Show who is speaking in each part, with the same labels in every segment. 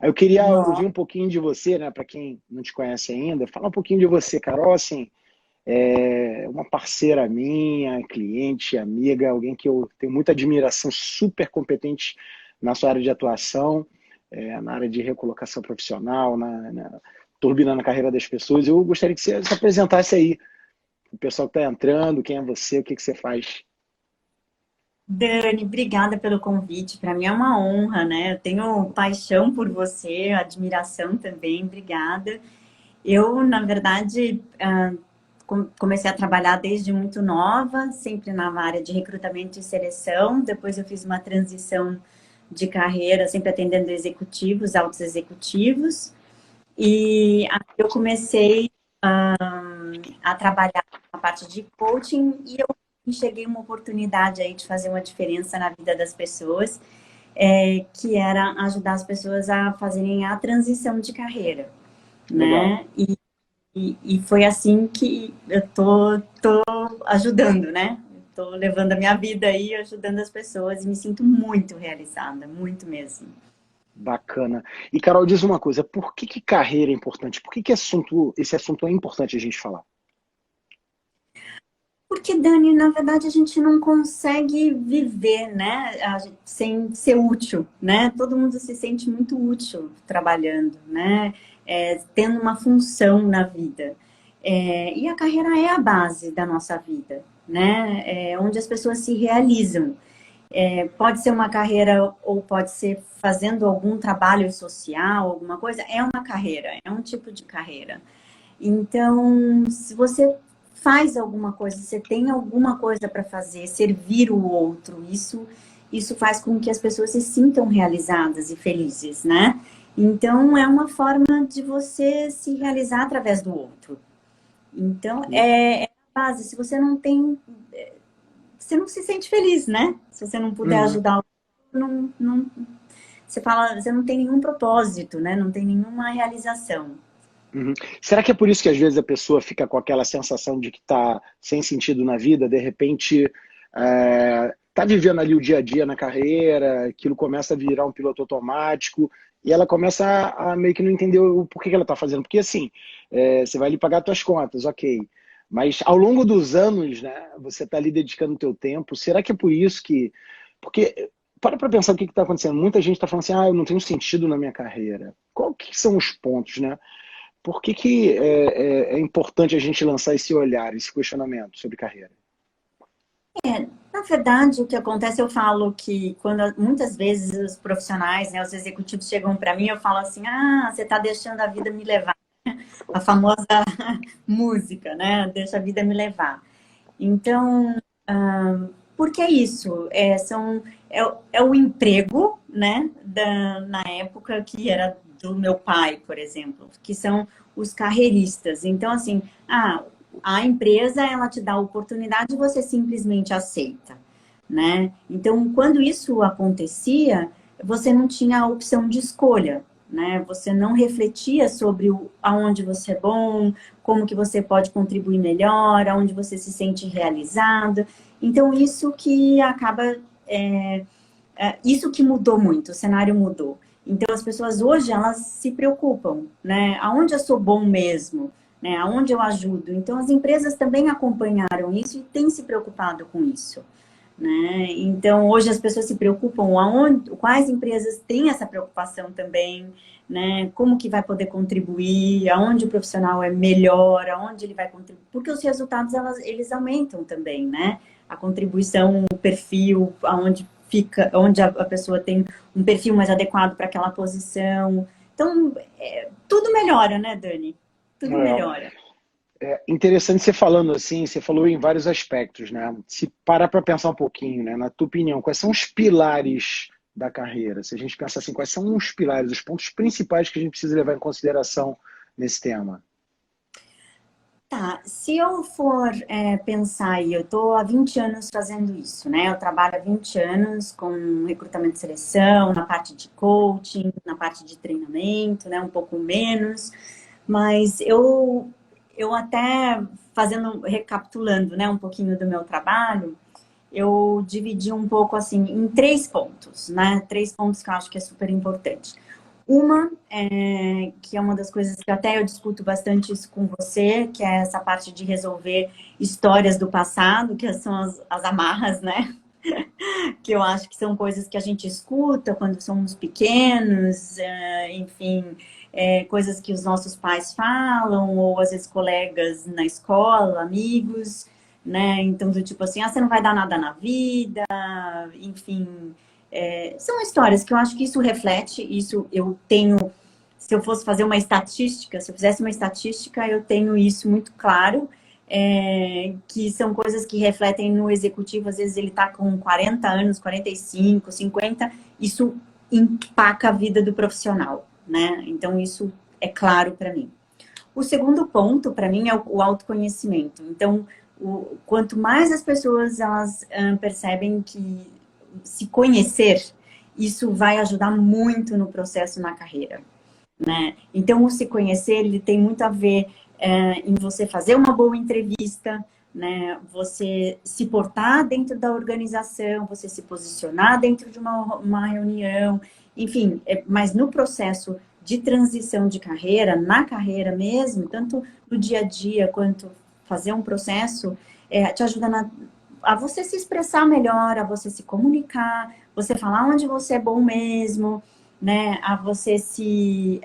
Speaker 1: Aí eu queria ouvir
Speaker 2: Nossa,
Speaker 1: um pouquinho de você, né, para quem não te conhece ainda, fala um pouquinho de você, Carol, assim, é uma parceira minha, cliente, amiga, alguém que eu tenho muita admiração, super competente na sua área de atuação, na área de recolocação profissional, turbinando a carreira das pessoas. Eu gostaria que você se apresentasse aí, o pessoal que está entrando, quem é você, o que que você faz.
Speaker 2: Dani, obrigada pelo convite. Para mim é uma honra, né? Eu tenho paixão por você, admiração também. Obrigada. Eu, na verdade, comecei a trabalhar desde muito nova, sempre na área de recrutamento e seleção. Depois eu fiz uma transição de carreira, sempre atendendo executivos, altos executivos. E aí eu comecei a trabalhar na parte de coaching e eu enxerguei uma oportunidade aí de fazer uma diferença na vida das pessoas, que era ajudar as pessoas a fazerem a transição de carreira,
Speaker 1: Legal.
Speaker 2: né? E foi assim que eu tô ajudando, né? Tô levando a minha vida aí, ajudando as pessoas e me sinto muito realizada, muito mesmo.
Speaker 1: Bacana. E, Carol, diz uma coisa, por que que carreira é importante? Por que que esse assunto é importante a gente falar?
Speaker 2: Porque, Dani, na verdade, a gente não consegue viver, né, sem ser útil, né? Todo mundo se sente muito útil trabalhando, né? Tendo uma função na vida. E a carreira é a base da nossa vida, né? Onde as pessoas se realizam. Pode ser uma carreira ou pode ser fazendo algum trabalho social, alguma coisa. É uma carreira, é um tipo de carreira. Então, se você faz alguma coisa, você tem alguma coisa para fazer, servir o outro, isso faz com que as pessoas se sintam realizadas e felizes, né? Então, é uma forma de você se realizar através do outro. Então, é a base. Se você não tem, você não se sente feliz, né? Se você não puder
Speaker 1: Uhum.
Speaker 2: ajudar o outro, você fala, você não tem nenhum propósito, né? Não tem nenhuma realização.
Speaker 1: Uhum. Será que é por isso que às vezes a pessoa fica com aquela sensação de que está sem sentido na vida, de repente está vivendo ali o dia a dia na carreira, aquilo começa a virar um piloto automático e ela começa a meio que não entender o porquê que ela está fazendo. Porque assim, você vai ali pagar suas contas, ok. Mas ao longo dos anos, né, você está ali dedicando o teu tempo. Será que é por isso que... Porque para pensar o que está acontecendo. Muita gente está falando assim, eu não tenho sentido na minha carreira. Qual que são os pontos, né? Por que que é importante a gente lançar esse olhar, esse questionamento sobre carreira?
Speaker 2: Na verdade, o que acontece, eu falo que quando muitas vezes os profissionais, né, os executivos chegam para mim, eu falo assim, você está deixando a vida me levar. A famosa música, né? Deixa a vida me levar. Então, porque é isso? É o emprego, né? Na época que era do meu pai, por exemplo, que são os carreiristas. Então, assim, a empresa, ela te dá a oportunidade e você simplesmente aceita, né? Então, quando isso acontecia, você não tinha a opção de escolha, né? Você não refletia sobre aonde você é bom, como que você pode contribuir melhor, aonde você se sente realizado. Então, isso que acaba... isso que mudou muito, o cenário mudou. Então, as pessoas hoje, elas se preocupam, né? Aonde eu sou bom mesmo? Né? Aonde eu ajudo? Então, as empresas também acompanharam isso e têm se preocupado com isso. Né? Então, hoje as pessoas se preocupam quais empresas têm essa preocupação também, né? Como que vai poder contribuir, aonde o profissional é melhor, aonde ele vai contribuir, porque os resultados eles aumentam também, né? A contribuição, o perfil, aonde fica, onde a pessoa tem um perfil mais adequado para aquela posição. Então, tudo melhora, né, Dani? Tudo
Speaker 1: É,
Speaker 2: melhora.
Speaker 1: interessante você falando assim, você falou em vários aspectos, né? Se parar para pensar um pouquinho, né? Na tua opinião, quais são os pilares da carreira? Se a gente pensar assim, quais são os pilares, os pontos principais que a gente precisa levar em consideração nesse tema?
Speaker 2: Tá, se eu for pensar aí, eu estou há 20 anos fazendo isso, né? Eu trabalho há 20 anos com recrutamento e seleção, na parte de coaching, na parte de treinamento, né? Um pouco menos, mas eu até fazendo, recapitulando, né? Um pouquinho do meu trabalho, eu dividi um pouco assim em três pontos, né? Três pontos que eu acho que é super importante. Uma, que é uma das coisas que até eu discuto bastante isso com você, que é essa parte de resolver histórias do passado, que são as amarras, né? Que eu acho que são coisas que a gente escuta quando somos pequenos, enfim, coisas que os nossos pais falam, ou às vezes colegas na escola, amigos, né? Então, do tipo assim, você não vai dar nada na vida, enfim. São histórias que eu acho que isso reflete, isso eu tenho, se eu fosse fazer uma estatística, se eu fizesse uma estatística, eu tenho isso muito claro, que são coisas que refletem no executivo, às vezes ele está com 40 anos, 45, 50, isso empaca a vida do profissional, né? Então, isso é claro para mim. O segundo ponto, para mim, é o autoconhecimento. Então, quanto mais as pessoas elas percebem que se conhecer, isso vai ajudar muito no processo na carreira, né? Então, o se conhecer, ele tem muito a ver em você fazer uma boa entrevista, né? Você se portar dentro da organização, você se posicionar dentro de uma reunião, enfim, mas no processo de transição de carreira, na carreira mesmo, tanto no dia a dia quanto fazer um processo, te ajuda a você se expressar melhor, a você se comunicar, você falar onde você é bom mesmo, né? A você se...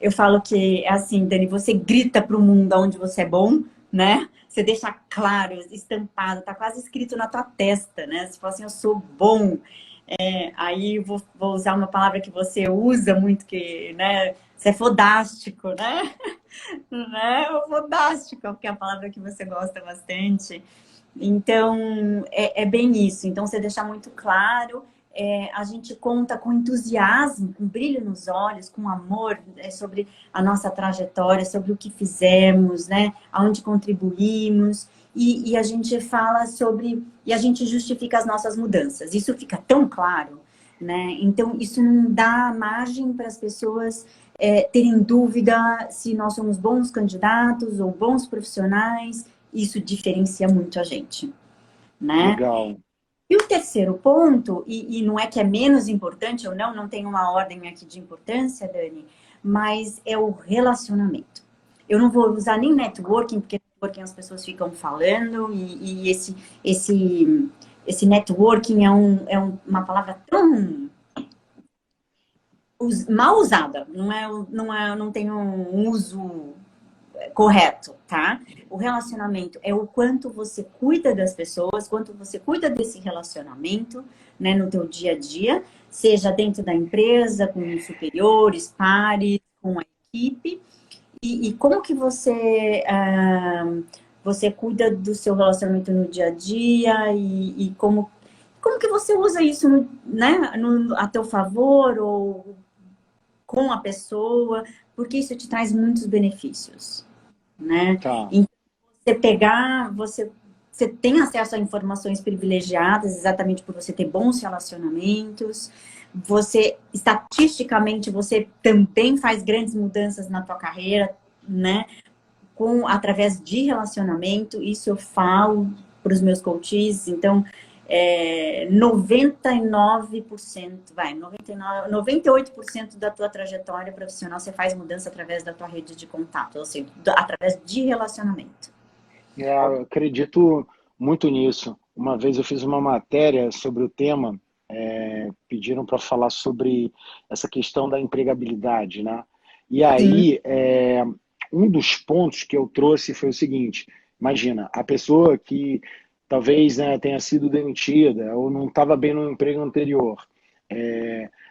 Speaker 2: Eu falo que é assim, Dani, você grita para o mundo onde você é bom, né? Você deixa claro, estampado, tá quase escrito na tua testa, né? Você fala assim, eu sou bom. Aí eu vou usar uma palavra que você usa muito, que, né? Você é fodástico, né? Né? Fodástico, que é a palavra que você gosta bastante. Então, é bem isso. Então, você deixar muito claro, a gente conta com entusiasmo, com brilho nos olhos, com amor sobre a nossa trajetória, sobre o que fizemos, né? Aonde contribuímos. E a gente fala sobre... E a gente justifica as nossas mudanças. Isso fica tão claro, né? Então, isso não dá margem para as pessoas terem dúvida se nós somos bons candidatos ou bons profissionais. Isso diferencia muito a gente, né?
Speaker 1: Legal.
Speaker 2: E o terceiro ponto, e não é que é menos importante ou não, não tem uma ordem aqui de importância, Dani, mas é o relacionamento. Eu não vou usar nem networking, porque networking as pessoas ficam falando, e esse networking uma palavra tão mal usada, não tem um uso correto, tá? O relacionamento é o quanto você cuida das pessoas, quanto você cuida desse relacionamento, né, no teu dia a dia, seja dentro da empresa, com os superiores, pares, com a equipe, e como que você cuida do seu relacionamento no dia a dia e como que você usa isso, né, a teu favor ou com a pessoa, porque isso te traz muitos benefícios, né?
Speaker 1: Tá.
Speaker 2: Então, você tem acesso a informações privilegiadas exatamente por você ter bons relacionamentos. Estatisticamente, você também faz grandes mudanças na tua carreira, né? Através de relacionamento. Isso eu falo para os meus coaches. Então, 99%, 98% da tua trajetória profissional você faz mudança através da tua rede de contato, ou seja, através de relacionamento.
Speaker 1: Eu acredito muito nisso. Uma vez eu fiz uma matéria sobre o tema, pediram para falar sobre essa questão da empregabilidade, né? E
Speaker 2: Sim,
Speaker 1: aí, um dos pontos que eu trouxe foi o seguinte: imagina, a pessoa que talvez, né, tenha sido demitida ou não estava bem no emprego anterior,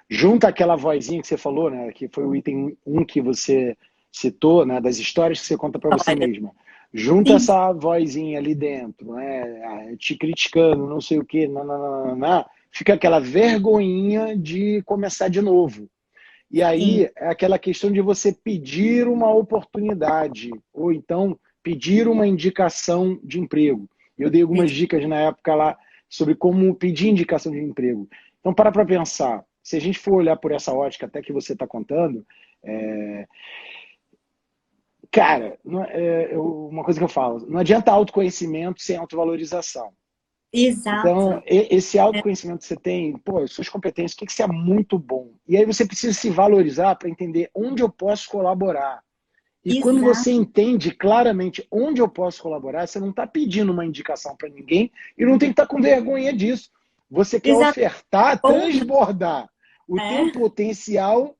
Speaker 1: junta aquela vozinha que você falou, né, que foi o item um que você citou, né, das histórias que você conta para você
Speaker 2: olha,
Speaker 1: mesma. Junta
Speaker 2: sim,
Speaker 1: essa vozinha ali dentro, né, te criticando, não sei o quê, fica aquela vergonhinha de começar de novo. E
Speaker 2: sim,
Speaker 1: aí é aquela questão de você pedir uma oportunidade, ou então pedir uma indicação de emprego. Eu dei algumas dicas na época lá sobre como pedir indicação de emprego. Então, para pensar, se a gente for olhar por essa ótica até que você está contando, cara, uma coisa que eu falo, não adianta autoconhecimento sem autovalorização.
Speaker 2: Exato.
Speaker 1: Então, esse autoconhecimento que você tem, pô, suas competências, o que você é muito bom. E aí você precisa se valorizar para entender onde eu posso colaborar. E quando você
Speaker 2: Exato.
Speaker 1: entende claramente onde eu posso colaborar, você não está pedindo uma indicação para ninguém e não tem que estar com vergonha disso. Você quer
Speaker 2: Exato.
Speaker 1: ofertar,
Speaker 2: Bom,
Speaker 1: transbordar o teu
Speaker 2: né?
Speaker 1: potencial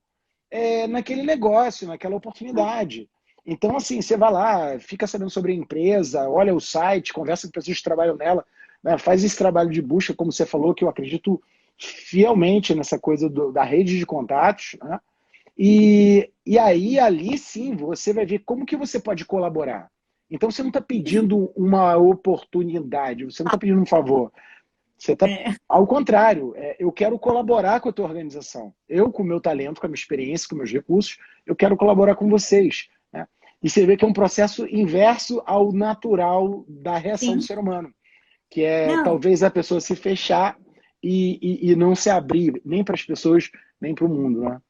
Speaker 1: naquele negócio, naquela oportunidade. Então, assim, você vai lá, fica sabendo sobre a empresa, olha o site, conversa com pessoas que trabalham nela, né, faz esse trabalho de busca, como você falou, que eu acredito fielmente nessa coisa da rede de contatos, né? E aí, ali sim, você vai ver como que você pode colaborar. Então, você não está pedindo uma oportunidade, você não está pedindo um favor. Você está,
Speaker 2: É.
Speaker 1: ao contrário, eu quero colaborar com a tua organização. Eu, com o meu talento, com a minha experiência, com meus recursos, eu quero colaborar com vocês. Né? E você vê que é um processo inverso ao natural da reação do
Speaker 2: Sim.
Speaker 1: ser humano, que é
Speaker 2: Não,
Speaker 1: talvez a pessoa se fechar e não se abrir nem para as pessoas, nem para o mundo. Né?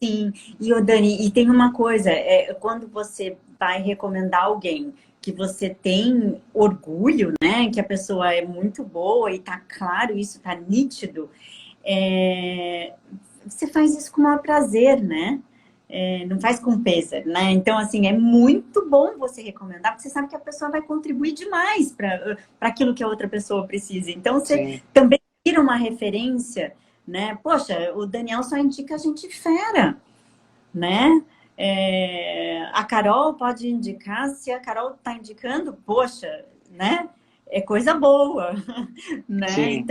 Speaker 2: sim. E, ô Dani, e tem uma coisa, quando você vai recomendar alguém que você tem orgulho, né, que a pessoa é muito boa e tá claro isso, tá nítido, você faz isso com o maior prazer, né? Não faz com peso, né? Então, assim, é muito bom você recomendar, porque você sabe que a pessoa vai contribuir demais para aquilo que a outra pessoa precisa. Então, você
Speaker 1: Sim.
Speaker 2: também vira uma referência, né? Poxa, o Daniel só indica gente fera, né? A Carol pode indicar, se a Carol está indicando, poxa, né? É coisa boa, né?
Speaker 1: Sim.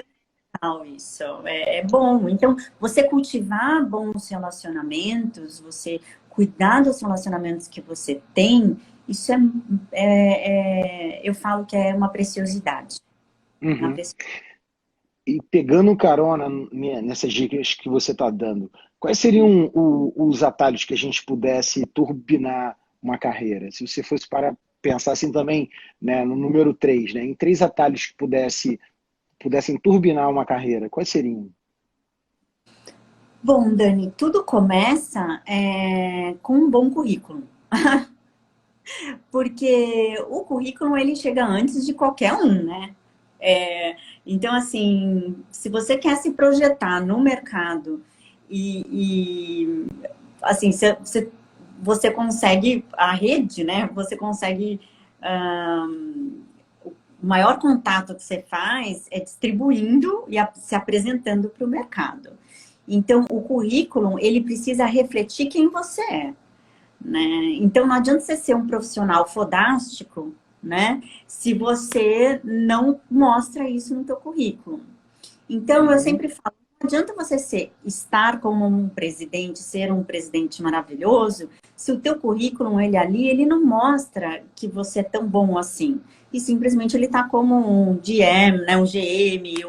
Speaker 2: Então, isso é bom. Então, você cultivar bons relacionamentos, você cuidar dos relacionamentos que você tem, isso eu falo que é uma preciosidade. Uma
Speaker 1: Uhum.
Speaker 2: preciosidade.
Speaker 1: E pegando carona nessas dicas que você está dando, quais seriam os atalhos que a gente pudesse turbinar uma carreira? Se você fosse para pensar assim também, né, no número 3, né, em 3 atalhos que pudessem turbinar uma carreira, quais seriam?
Speaker 2: Bom, Dani, tudo começa com um bom currículo. Porque o currículo, ele chega antes de qualquer um, né? Então, assim, se você quer se projetar no mercado assim, você consegue, a rede, né? Você consegue, o maior contato que você faz é distribuindo e se apresentando para o mercado. Então, o currículo, ele precisa refletir quem você é, né? Então, não adianta você ser um profissional fodástico, né? Se você não mostra isso no teu currículo. Então, eu
Speaker 1: Uhum.
Speaker 2: sempre falo, não adianta você estar como um presidente, ser um presidente maravilhoso, se o teu currículo, ele ali, ele não mostra que você é tão bom assim. E simplesmente ele está como um GM, né, um GM,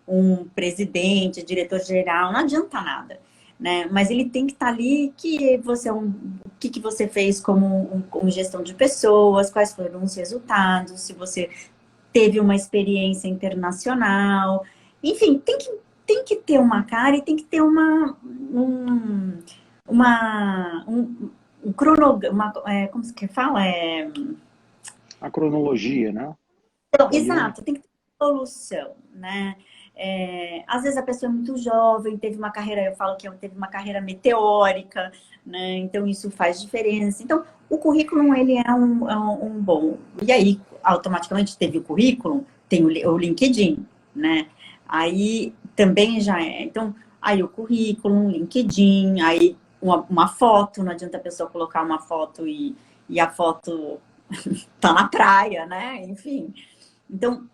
Speaker 2: um presidente, diretor-geral, não adianta nada. Né? Mas ele tem que estar ali que você o que você fez como gestão de pessoas, quais foram os resultados, se você teve uma experiência internacional, enfim, tem que ter uma cara e tem que ter um cronograma, como se que fala?
Speaker 1: A cronologia, né?
Speaker 2: Então,
Speaker 1: Ali.
Speaker 2: exato, tem que ter solução, né? Às vezes a pessoa é muito jovem, teve uma carreira, eu falo que teve uma carreira meteórica, né? Então isso faz diferença. Então, o currículo, ele é um bom. E aí, automaticamente teve o currículo, tem o LinkedIn, né? Aí também já é. Então, aí o currículo, LinkedIn, aí uma foto, não adianta a pessoa colocar uma foto e a foto tá na praia, né? Enfim. Então,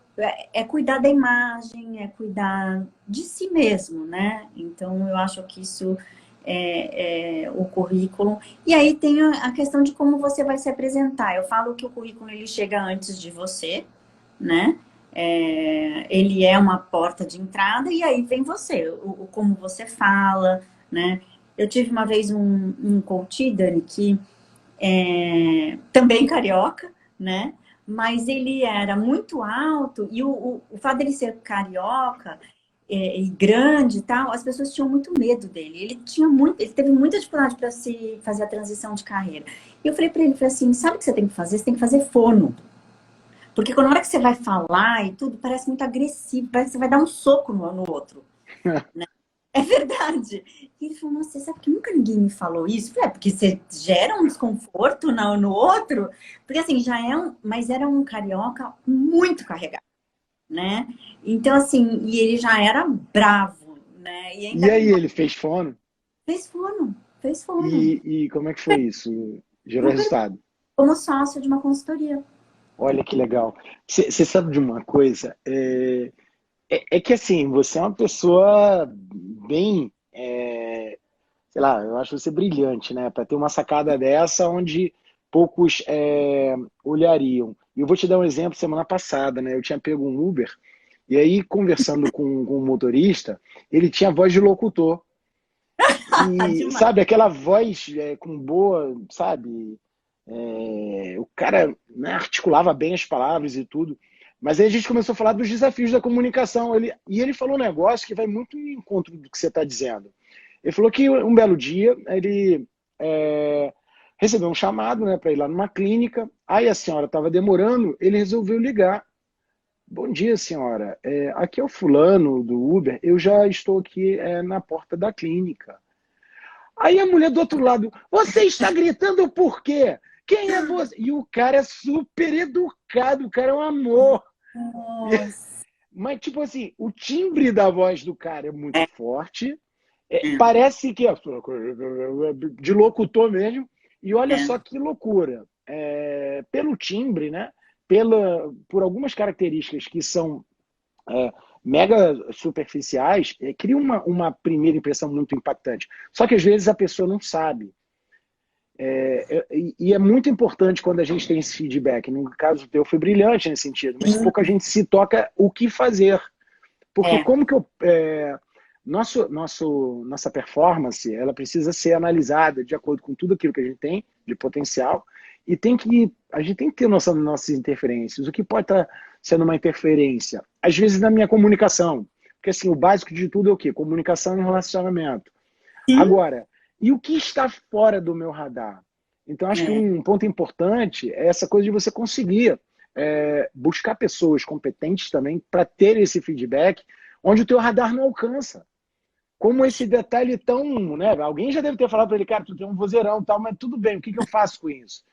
Speaker 2: cuidar da imagem, é cuidar de si mesmo, né? Então, eu acho que isso é o currículo. E aí tem a questão de como você vai se apresentar. Eu falo que o currículo, ele chega antes de você, né? Ele é uma porta de entrada e aí vem você, como você fala, né? Eu tive uma vez um coach, Dani, que também carioca, né? Mas ele era muito alto e o fato dele ser carioca e grande e tal, as pessoas tinham muito medo dele. Ele teve muita dificuldade para se fazer a transição de carreira. E eu falei para ele, falei assim, sabe o que você tem que fazer? Você tem que fazer fono. Porque quando na hora que você vai falar e tudo, parece muito agressivo, parece que você vai dar um soco no outro. Né? É verdade. E ele falou, nossa, você sabe que nunca ninguém me falou isso? Eu falei, porque você gera um desconforto no outro? Porque assim, já é um... Mas era um carioca muito carregado, né? Então assim, e ele já era bravo, né? E
Speaker 1: E
Speaker 2: ainda
Speaker 1: aí, ele fez fono?
Speaker 2: fez fono, fez fono.
Speaker 1: E como é que foi isso? Gerou
Speaker 2: Super
Speaker 1: resultado?
Speaker 2: como sócio de uma consultoria.
Speaker 1: Olha que legal. Você sabe de uma coisa? É que assim, você é uma pessoa bem, sei lá, eu acho você brilhante, né? Para ter uma sacada dessa onde poucos olhariam. E eu vou te dar um exemplo, semana passada, né? Eu tinha pego um Uber, e aí, conversando com o motorista, ele tinha voz de locutor. E,
Speaker 2: Demais.
Speaker 1: sabe, aquela voz com boa, sabe? O cara, né, articulava bem as palavras e tudo. Mas aí a gente começou a falar dos desafios da comunicação. E ele falou um negócio que vai muito em encontro do que você está dizendo. Ele falou que um belo dia ele recebeu um chamado, né, para ir lá numa clínica. Aí a senhora estava demorando, ele resolveu ligar. Bom dia, senhora. Aqui é o fulano do Uber. Eu já estou aqui na porta da clínica. Aí a mulher do outro lado, você está gritando por quê? Quem é você? E o cara é super educado, o cara é um amor.
Speaker 2: Nossa.
Speaker 1: Mas, tipo assim, o timbre da voz do cara é muito
Speaker 2: É,
Speaker 1: forte,
Speaker 2: é,
Speaker 1: parece que é de locutor mesmo, e olha
Speaker 2: é.
Speaker 1: só que loucura. Pelo timbre, né? Por algumas características que são é, mega superficiais, cria uma primeira impressão muito impactante. Só que às vezes a pessoa não sabe. E é muito importante quando a gente tem esse feedback. No caso teu foi brilhante nesse sentido, mas
Speaker 2: Sim,
Speaker 1: pouca gente se toca o que fazer. Porque
Speaker 2: é.
Speaker 1: como que nossa performance ela precisa ser analisada de acordo com tudo aquilo que a gente tem de potencial e a gente tem que ter noção das nossas interferências. O que pode estar sendo uma interferência? Às vezes na minha comunicação. Porque assim, o básico de tudo é o quê? Comunicação e relacionamento.
Speaker 2: Sim,
Speaker 1: Agora, e o que está fora do meu radar? Então, acho que
Speaker 2: é.
Speaker 1: um ponto importante é essa coisa de você conseguir buscar pessoas competentes também para ter esse feedback onde o teu radar não alcança. Como esse detalhe tão, né? Alguém já deve ter falado para ele, cara, tu tem um vozeirão e tal, mas tudo bem, o que eu faço com isso?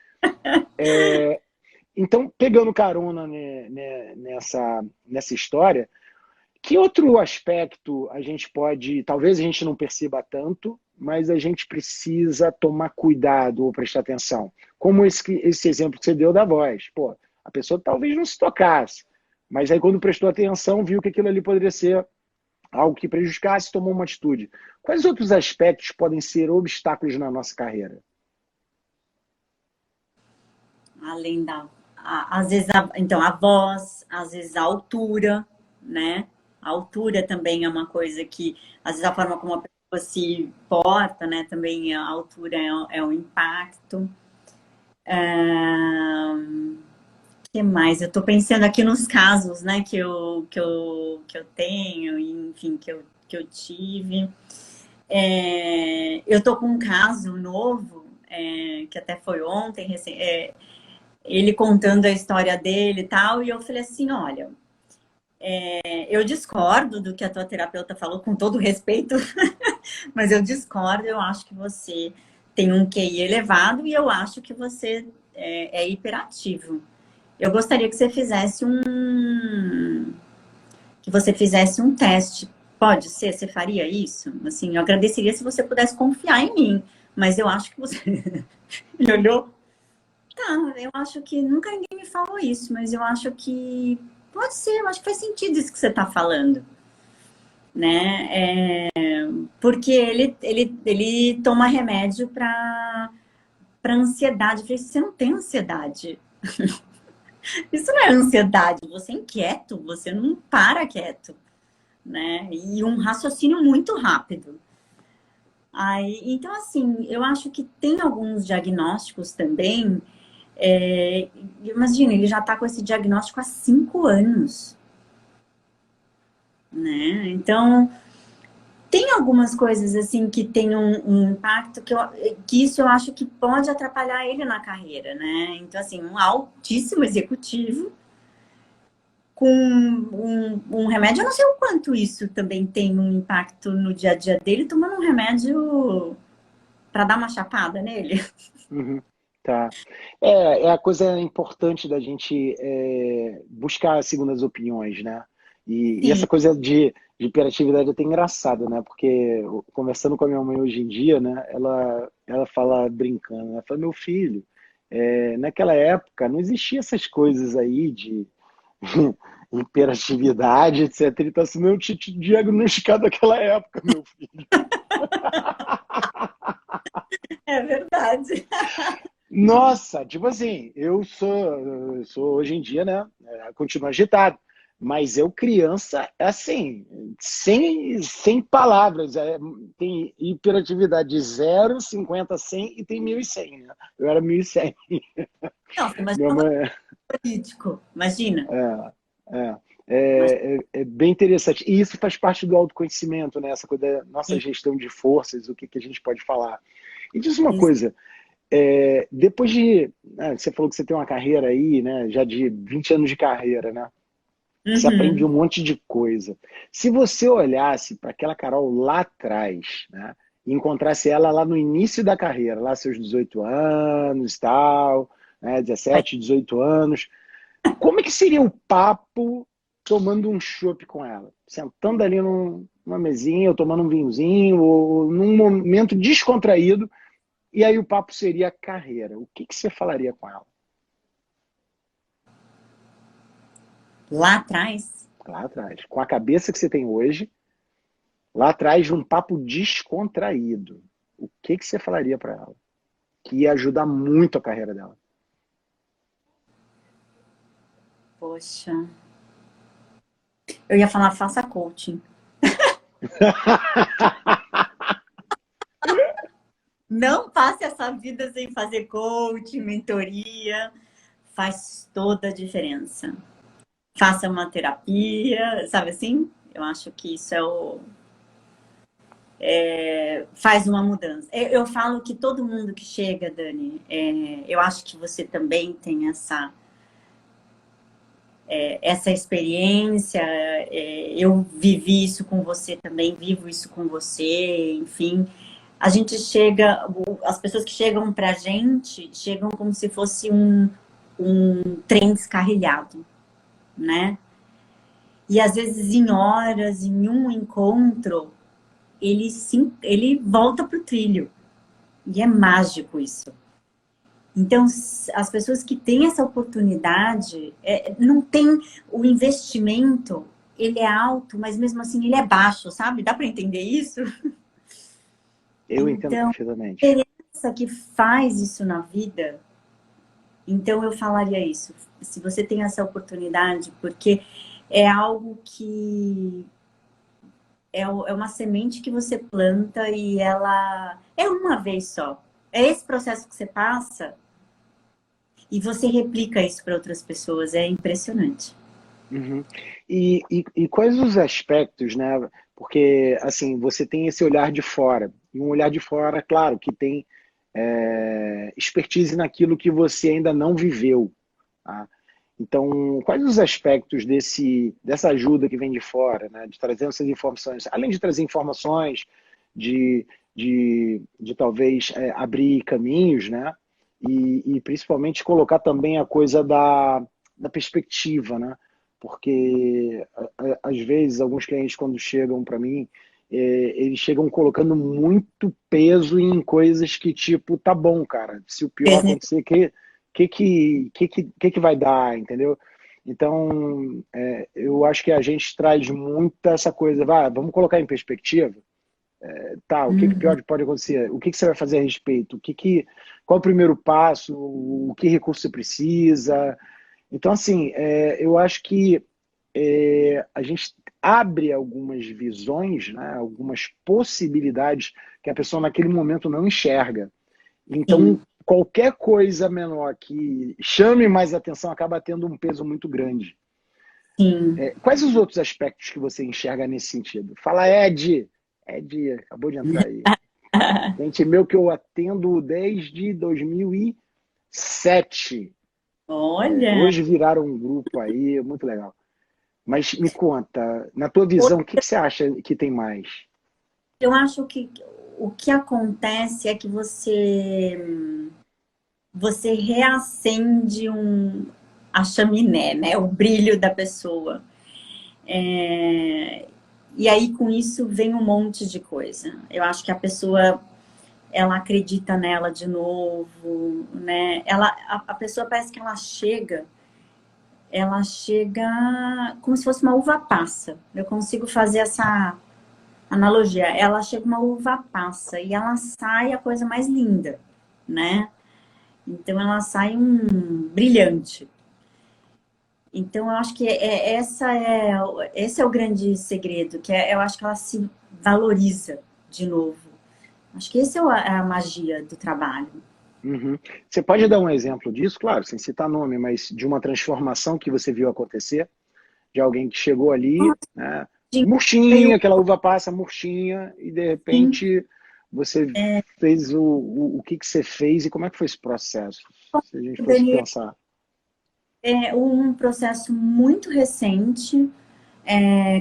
Speaker 1: Então, pegando carona nessa história, que outro aspecto a gente pode, talvez a gente não perceba tanto, mas a gente precisa tomar cuidado ou prestar atenção? Como esse exemplo que você deu da voz. Pô, a pessoa talvez não se tocasse, mas aí quando prestou atenção, viu que aquilo ali poderia ser algo que prejudicasse, tomou uma atitude. Quais outros aspectos podem ser obstáculos na nossa carreira?
Speaker 2: Além às vezes, então, a voz, às vezes a altura, né? A altura também é uma coisa que, às vezes, a forma como a pessoa se porta, né? Também a altura é um impacto. Que mais? Eu tô pensando aqui nos casos, né, que eu tenho, enfim, que eu tive. Eu tô com um caso novo, que até foi ontem, ele contando a história dele e tal, e eu falei assim, olha, eu discordo do que a tua terapeuta falou, com todo respeito, mas eu discordo, eu acho que você tem um QI elevado e eu acho que você é hiperativo. Eu gostaria que você fizesse um teste. Pode ser? Você faria isso? Assim, eu agradeceria se você pudesse confiar em mim, mas eu acho que você... Ele olhou? Tá, eu acho que nunca ninguém me falou isso, mas eu acho que pode ser, eu acho que faz sentido isso que você está falando, né? Porque ele toma remédio para ansiedade. Eu falei, você não tem ansiedade. Isso não é ansiedade, você é inquieto, você não para quieto, né? E um raciocínio muito rápido. Aí, então, assim, eu acho que tem alguns diagnósticos também. Imagina, ele já está com esse diagnóstico há 5 anos, né? Então, tem algumas coisas assim que tem um impacto que isso eu acho que pode atrapalhar ele na carreira, né? Então, assim, um altíssimo executivo, com um remédio, eu não sei o quanto isso também tem um impacto no dia a dia dele, tomando um remédio para dar uma chapada nele.
Speaker 1: Uhum, tá. É a coisa importante da gente buscar segundas opiniões, né? E essa
Speaker 2: Sim.
Speaker 1: coisa de hiperatividade é até engraçada, né? Porque conversando com a minha mãe hoje em dia, né? Ela fala brincando, ela fala, meu filho, naquela época não existia essas coisas aí de hiperatividade, etc. Ele está sendo diagnosticado naquela época, meu filho.
Speaker 2: É verdade.
Speaker 1: Nossa, tipo assim, eu sou hoje em dia, né? Continuo agitado, mas eu criança, é assim, sem palavras, tem hiperatividade 0, 50, 100 e tem 1.100, né? Eu era 1.100.
Speaker 2: Nossa, imagina
Speaker 1: Minha
Speaker 2: um
Speaker 1: mãe,
Speaker 2: político, imagina.
Speaker 1: é, é,
Speaker 2: Mas,
Speaker 1: é bem interessante. E isso faz parte do autoconhecimento, né? Essa coisa da nossa gestão de forças, o que que a gente pode falar. E diz uma
Speaker 2: isso.
Speaker 1: coisa, depois de. Você falou que você tem uma carreira aí, né? Já de 20 anos de carreira, né? Você aprende um
Speaker 2: Uhum.
Speaker 1: monte de coisa. Se você olhasse para aquela Carol lá atrás, né? E encontrasse ela lá no início da carreira, lá seus 18 anos e tal, né? 17, 18 anos, como é que seria o papo tomando um chopp com ela? Sentando ali numa mesinha, ou tomando um vinhozinho, ou num momento descontraído, e aí o papo seria carreira. O que que você falaria com ela?
Speaker 2: Lá atrás,
Speaker 1: Lá atrás. Com a cabeça que você tem hoje, lá atrás de um papo descontraído. O que que você falaria para ela? Que ia ajudar muito a carreira dela.
Speaker 2: poxa, eu ia falar faça coaching. Não passe essa vida sem fazer coaching, mentoria. Faz toda a diferença. Faça uma terapia, sabe assim? Eu acho que isso faz uma mudança. Eu falo que todo mundo que chega, Dani, eu acho que você também tem essa experiência. Eu vivi isso com você também, vivo isso com você, enfim. A gente chega, as pessoas que chegam pra gente chegam como se fosse um trem descarrilhado, né? E às vezes em horas, em um encontro, ele volta pro trilho. E é mágico isso. Então, as pessoas que têm essa oportunidade, não tem o investimento, ele é alto, mas mesmo assim ele é baixo, sabe? Dá para entender isso?
Speaker 1: Eu entendo
Speaker 2: Então,
Speaker 1: perfeitamente.
Speaker 2: essa que faz isso na vida, então eu falaria isso. Se você tem essa oportunidade, porque é algo que é uma semente que você planta e ela é uma vez só. É esse processo que você passa e você replica isso para outras pessoas. É impressionante.
Speaker 1: Uhum. E quais os aspectos, né? Porque, assim, você tem esse olhar de fora. E um olhar de fora, claro, que tem expertise naquilo que você ainda não viveu. Tá? Então, quais os aspectos dessa ajuda que vem de fora, né? De trazer essas informações, além de trazer informações, de, de talvez abrir caminhos, né? E principalmente colocar também a coisa da perspectiva, né? Porque às vezes alguns clientes quando chegam para mim, eles chegam colocando muito peso em coisas que tipo, tá bom, cara, se o pior acontecer, que vai dar, entendeu? Então, eu acho que a gente traz muito essa coisa, vamos colocar em perspectiva, tá, o que
Speaker 2: Uhum.
Speaker 1: pior pode acontecer? O que você vai fazer a respeito? Qual é o primeiro passo? O que recurso você precisa? Então, assim, eu acho que a gente abre algumas visões, né, algumas possibilidades que a pessoa naquele momento não enxerga. Então,
Speaker 2: Sim,
Speaker 1: qualquer coisa menor que chame mais atenção acaba tendo um peso muito grande.
Speaker 2: sim.
Speaker 1: Quais os outros aspectos que você enxerga nesse sentido? Fala, Ed. Ed acabou de entrar aí. Gente meu que eu atendo desde 2007.
Speaker 2: Olha,
Speaker 1: Hoje viraram um grupo aí, muito legal. Mas me conta, na tua visão, o que você acha que tem mais?
Speaker 2: Eu acho que o que acontece é que você reacende a chaminé, né? O brilho da pessoa. E aí, com isso, vem um monte de coisa. Eu acho que a pessoa, ela acredita nela de novo, né? A pessoa parece que ela chega como se fosse uma uva passa. Eu consigo fazer essa analogia. Ela chega uma uva passa e ela sai a coisa mais linda, né? Então, ela sai brilhante. Então, eu acho que esse é o grande segredo, eu acho que ela se valoriza de novo. Acho que esse é a magia do trabalho.
Speaker 1: Uhum. Você pode dar um exemplo disso, claro, sem citar nome, mas de uma transformação que você viu acontecer, de alguém que chegou ali, né, murchinha, aquela uva passa murchinha, e de
Speaker 2: Sim,
Speaker 1: repente você fez o que você fez e como é que foi esse processo? Se a gente fosse
Speaker 2: Dani,
Speaker 1: pensar.
Speaker 2: é um processo muito recente,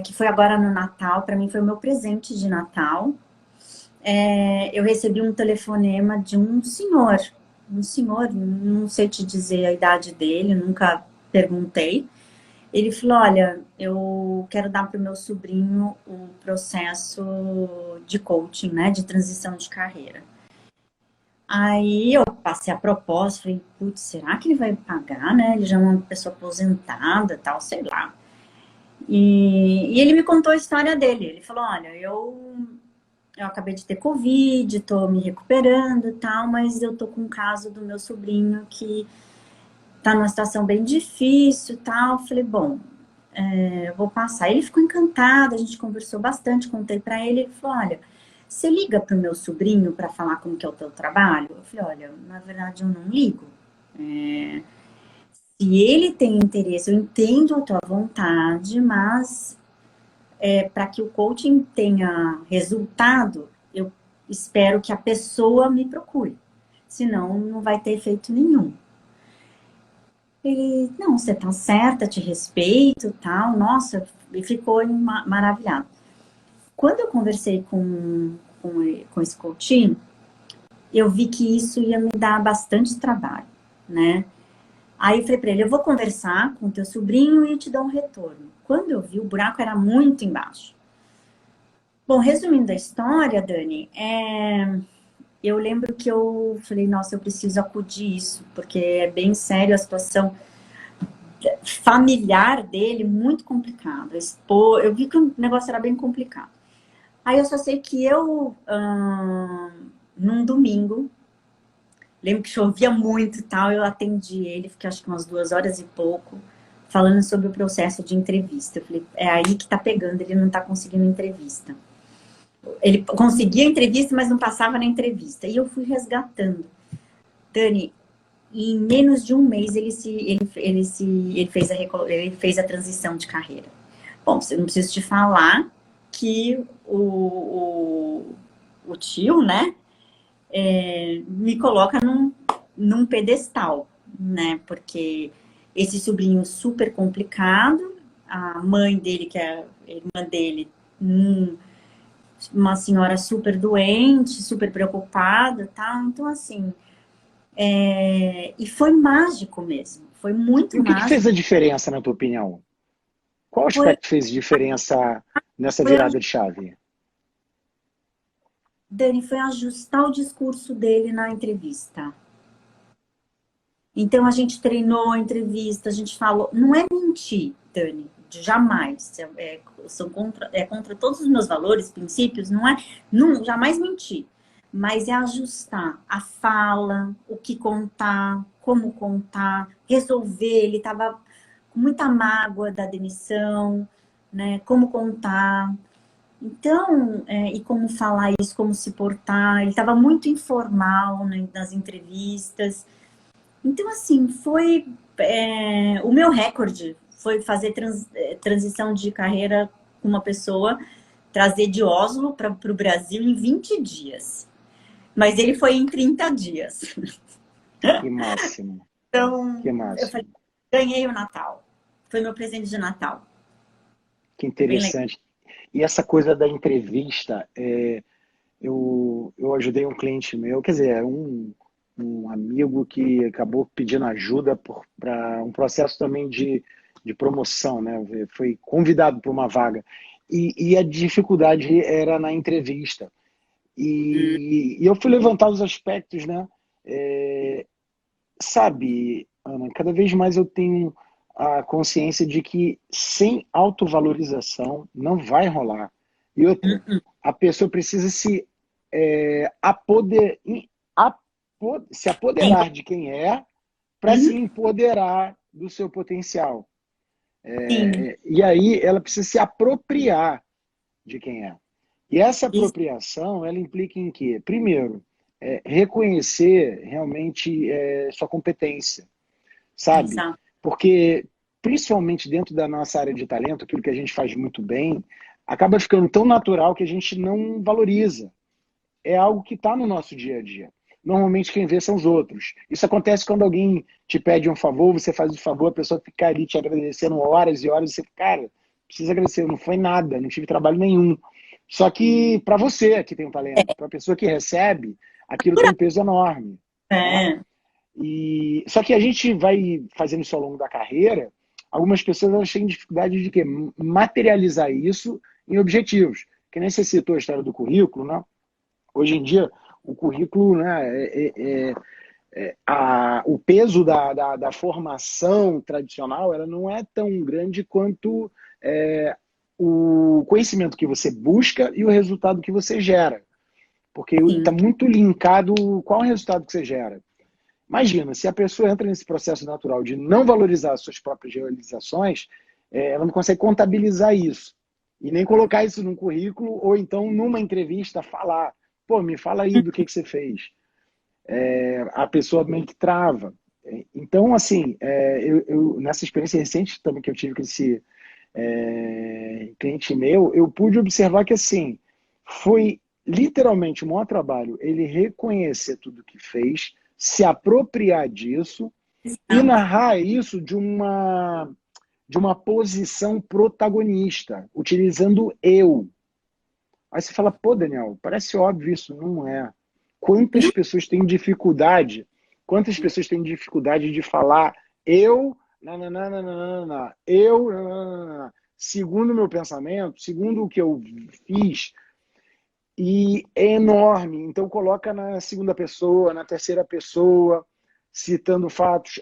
Speaker 2: que foi agora no Natal, para mim foi o meu presente de Natal. Eu recebi um telefonema de um senhor, não sei te dizer a idade dele, nunca perguntei. Ele falou, olha, eu quero dar para o meu sobrinho o processo de coaching, né, de transição de carreira. Aí eu passei a proposta, falei, putz, será que ele vai pagar, né? Ele já é uma pessoa aposentada, tal, sei lá. E ele me contou a história dele. Ele falou, olha, eu acabei de ter Covid, tô me recuperando e tal, mas eu tô com um caso do meu sobrinho que tá numa situação bem difícil e tal. Falei, bom, eu vou passar. Ele ficou encantado, a gente conversou bastante, contei pra ele. Ele falou, olha, você liga pro meu sobrinho para falar como que é o teu trabalho? Eu falei, olha, na verdade eu não ligo. Se ele tem interesse, eu entendo a tua vontade, mas para que o coaching tenha resultado, eu espero que a pessoa me procure. Senão, não vai ter efeito nenhum. Ele, não, você tá certa, te respeito, tal. Nossa, ele ficou maravilhado. Quando eu conversei com esse coaching, eu vi que isso ia me dar bastante trabalho, né? Aí eu falei para ele, eu vou conversar com o teu sobrinho e te dou um retorno. Quando eu vi, o buraco era muito embaixo. Bom, resumindo a história, Dani, eu lembro que eu falei, nossa, eu preciso acudir isso, porque é bem sério a situação familiar dele, muito complicado. Eu vi que o negócio era bem complicado. Aí eu só sei que num domingo, lembro que chovia muito e tal, eu atendi ele, fiquei acho que umas 2 horas e pouco, falando sobre o processo de entrevista. Eu falei, é aí que tá pegando, ele não tá conseguindo entrevista. Ele conseguia entrevista, mas não passava na entrevista. E eu fui resgatando. Dani, em menos de um mês ele fez a transição de carreira. Bom, eu não preciso te falar que o tio, né, me coloca num pedestal, né, porque esse sobrinho super complicado, a mãe dele, que é a irmã dele, uma senhora super doente, super preocupada, tá? Então, assim, e foi mágico mesmo, foi
Speaker 1: E
Speaker 2: muito
Speaker 1: o que
Speaker 2: mágico.
Speaker 1: fez a diferença, na tua opinião? Qual
Speaker 2: Foi,
Speaker 1: aspecto fez diferença nessa
Speaker 2: foi,
Speaker 1: virada de chave?
Speaker 2: Dani, foi ajustar o discurso dele na entrevista. Então, a gente treinou a entrevista, a gente falou, não é mentir, Dani, jamais, contra todos os meus valores, princípios, jamais mentir, mas é ajustar a fala, o que contar, como contar, resolver, ele estava com muita mágoa da demissão, né, como contar, então, e como falar isso, como se portar, ele estava muito informal, né, nas entrevistas. Então, assim, o meu recorde foi fazer transição de carreira com uma pessoa, trazer de Oslo para o Brasil em 20 dias. Mas ele foi em 30 dias.
Speaker 1: Que máximo,
Speaker 2: Então,
Speaker 1: que
Speaker 2: eu falei,
Speaker 1: máximo.
Speaker 2: ganhei o Natal. Foi meu presente de Natal.
Speaker 1: Que
Speaker 2: Bem legal.
Speaker 1: interessante. E essa coisa da entrevista, eu ajudei um cliente meu, quer dizer, um amigo que acabou pedindo ajuda para um processo também de promoção, né? Foi convidado para uma vaga. E a dificuldade era na entrevista.
Speaker 2: Hum,
Speaker 1: E eu fui levantar os aspectos, né? É, sabe, Ana, cada vez mais eu tenho a consciência de que sem autovalorização não vai rolar. E outra,
Speaker 2: hum.
Speaker 1: a pessoa precisa se apoderar de quem é para se
Speaker 2: Uhum.
Speaker 1: empoderar do seu potencial.
Speaker 2: Sim,
Speaker 1: E aí ela precisa se apropriar de quem é. E essa
Speaker 2: isso,
Speaker 1: apropriação, ela implica em quê? Primeiro, reconhecer realmente sua competência, sabe?
Speaker 2: exato.
Speaker 1: Porque, principalmente dentro da nossa área de talento, aquilo que a gente faz muito bem, acaba ficando tão natural que a gente não valoriza. É algo que está no nosso dia a dia. Normalmente quem vê são os outros. Isso acontece quando alguém te pede um favor, você faz o favor, a pessoa fica ali te agradecendo horas e horas, e você fica, cara, precisa agradecer, não foi nada, não tive trabalho nenhum. Só que para você que tem um talento, para a pessoa que recebe, aquilo tem um peso enorme, né?
Speaker 2: É,
Speaker 1: Só que a gente vai fazendo isso ao longo da carreira, algumas pessoas elas têm dificuldade de quê? Materializar isso em objetivos. Que nem você citou a história do currículo, né? Hoje em dia, o currículo, né, o peso da formação tradicional ela não é tão grande quanto o conhecimento que você busca e o resultado que você gera. Porque está
Speaker 2: sim.
Speaker 1: muito linkado qual é o resultado que você gera. Imagina, se a pessoa entra nesse processo natural de não valorizar as suas próprias realizações, ela não consegue contabilizar isso. E nem colocar isso num currículo, ou então numa entrevista falar. Pô, me fala aí do que você fez. A pessoa meio que trava. Então, assim, nessa experiência recente também que eu tive com esse cliente meu, eu pude observar que, assim, foi literalmente o maior trabalho ele reconhecer tudo que fez, se apropriar disso e
Speaker 2: Exato.
Speaker 1: narrar isso de uma posição protagonista, utilizando eu. Aí você fala, pô, Daniel, parece óbvio isso, não é. Quantas
Speaker 2: Não,
Speaker 1: pessoas têm dificuldade? Quantas pessoas têm dificuldade de falar eu, nananana, eu, nananana, segundo o meu pensamento, segundo o que eu fiz, e é enorme. Então coloca na segunda pessoa, na terceira pessoa, citando fatos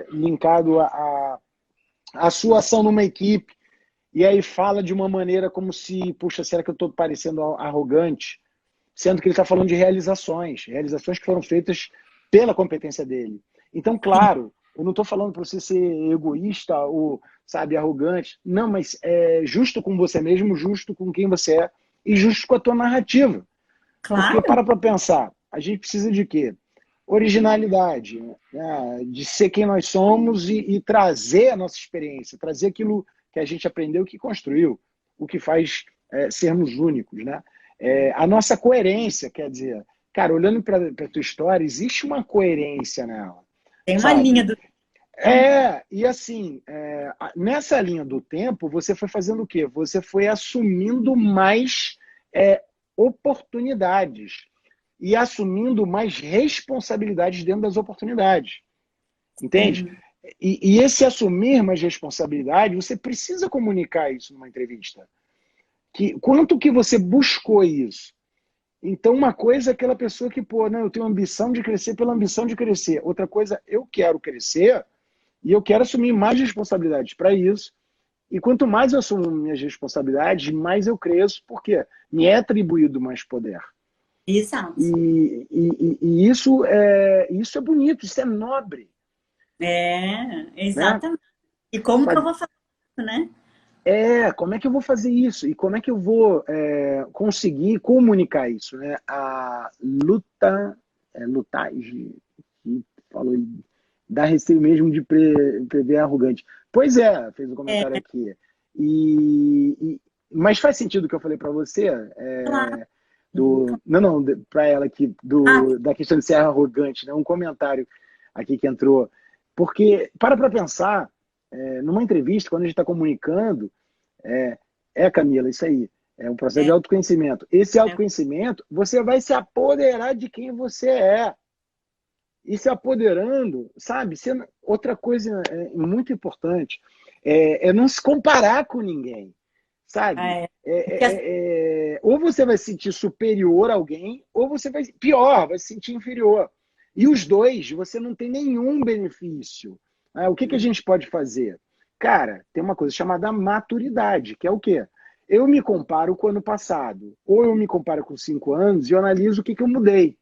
Speaker 1: linkado à sua ação numa equipe. E aí fala de uma maneira como se, puxa, será que eu estou parecendo arrogante? Sendo que ele está falando de realizações que foram feitas pela competência dele. Então,
Speaker 2: sim,
Speaker 1: claro, eu não estou falando para você ser egoísta ou, sabe, arrogante. Não, mas é justo com você mesmo, justo com quem você é e justo com a tua narrativa. Porque
Speaker 2: claro.
Speaker 1: para pensar, a gente precisa de quê? Originalidade, né? De ser quem nós somos e trazer a nossa experiência, trazer aquilo que a gente aprendeu, que construiu, o que faz sermos únicos, né? A nossa coerência, quer dizer, cara, olhando para a tua história, existe uma coerência nela,
Speaker 2: Tem uma linha
Speaker 1: sabe?
Speaker 2: do tempo.
Speaker 1: E assim, nessa linha do tempo, você foi fazendo o quê? Você foi assumindo mais é, oportunidades e assumindo mais responsabilidades dentro das oportunidades, entende?
Speaker 2: Sim,
Speaker 1: E esse assumir mais responsabilidade, você precisa comunicar isso numa entrevista. Quanto que você buscou isso? Então, uma coisa é aquela pessoa que, pô, não, eu tenho ambição de crescer pela ambição de crescer. Outra coisa, eu quero crescer e eu quero assumir mais responsabilidades para isso. E quanto mais eu assumo minhas responsabilidades, mais eu cresço, porque me é atribuído mais poder.
Speaker 2: exato.
Speaker 1: E isso é bonito, isso é nobre,
Speaker 2: É,
Speaker 1: né?
Speaker 2: exatamente. E como que eu
Speaker 1: Sabe?
Speaker 2: vou fazer isso, né?
Speaker 1: Como é que eu vou fazer isso? E como é que eu vou conseguir comunicar isso, né? A luta, lutagem, que falou, dá receio mesmo de prever arrogante. Pois é, fez um comentário
Speaker 2: É,
Speaker 1: aqui. Mas faz sentido o que eu falei para você?
Speaker 2: claro.
Speaker 1: Não, para ela aqui,
Speaker 2: Ah,
Speaker 1: da questão de ser arrogante, né? Um comentário aqui que entrou. Porque, para pensar, numa entrevista, quando a gente está comunicando, Camila, isso aí. É um processo de autoconhecimento. Esse autoconhecimento, você vai se apoderar de quem você é. E se apoderando, sabe? Outra coisa muito importante é não se comparar com ninguém, sabe? Ou você vai se sentir superior a alguém, ou você vai se sentir inferior. E os dois, você não tem nenhum benefício. O que a gente pode fazer? Cara, tem uma coisa chamada maturidade, que é o quê? Eu me comparo com o ano passado, ou eu me comparo com 5 anos e eu analiso o que eu mudei.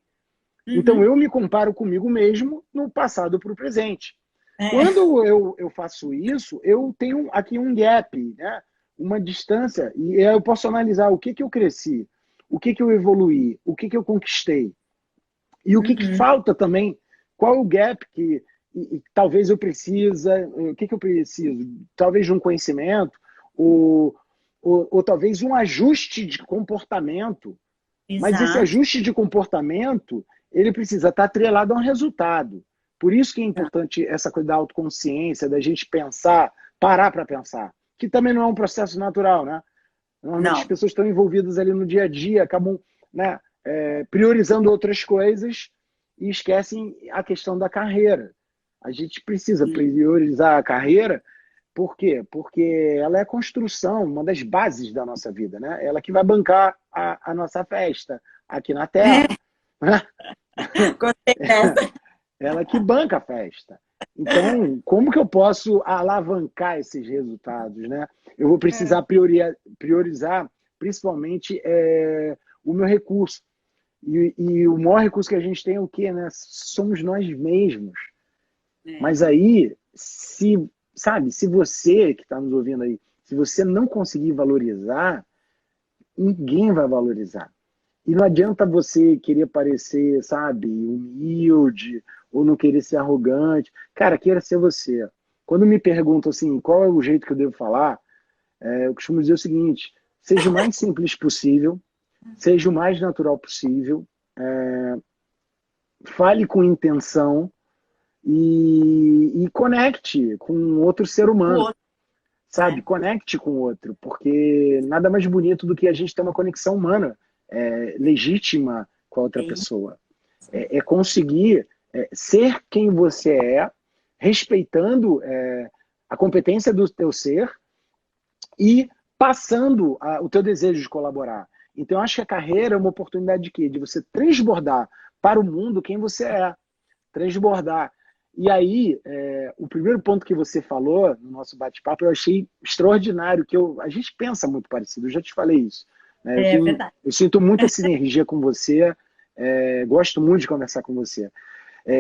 Speaker 1: Então, eu me comparo comigo mesmo no passado para o presente. Quando eu faço isso, eu tenho aqui um gap, né? Uma distância, e eu posso analisar o que eu cresci, o que eu evoluí, o que eu conquistei. E o que falta também, qual o gap que talvez eu precisa, o que eu preciso? Talvez de um conhecimento, ou talvez um ajuste de comportamento.
Speaker 2: Exato.
Speaker 1: Mas esse ajuste de comportamento, ele precisa estar atrelado a um resultado. Por isso que é importante essa coisa da autoconsciência, da gente pensar, parar para pensar. Que também não é um processo natural, né? Normalmente as pessoas estão envolvidas ali no dia a dia, acabam, né, priorizando outras coisas e esquecem a questão da carreira. A gente precisa priorizar a carreira. Por quê? Porque ela é a construção, uma das bases da nossa vida, né? Ela que vai bancar a nossa festa aqui na Terra.
Speaker 2: Gostei dessa.
Speaker 1: Ela que banca a festa. Então, como que eu posso alavancar esses resultados, né? Eu vou precisar priorizar, principalmente, o meu recurso. E o maior recurso que a gente tem é o quê, né? Somos nós mesmos. Mas aí, se você que está nos ouvindo aí, se você não conseguir valorizar, ninguém vai valorizar. E não adianta você querer parecer, sabe, humilde ou não querer ser arrogante. Cara, queira ser você. Quando me perguntam assim, qual é o jeito que eu devo falar, eu costumo dizer o seguinte: seja o mais simples possível, seja o mais natural possível, fale com intenção e conecte com outro ser humano. Sabe? Conecte com o outro, porque nada mais bonito do que a gente ter uma conexão humana legítima com a outra pessoa. É conseguir ser quem você é, respeitando a competência do teu ser e passando o teu desejo de colaborar. Então, eu acho que a carreira é uma oportunidade de quê? De você transbordar para o mundo quem você é. Transbordar. E aí, o primeiro ponto que você falou no nosso bate-papo, eu achei extraordinário, que a gente pensa muito parecido, eu já te falei isso. Né? Eu sinto muita sinergia com você, gosto muito de conversar com você.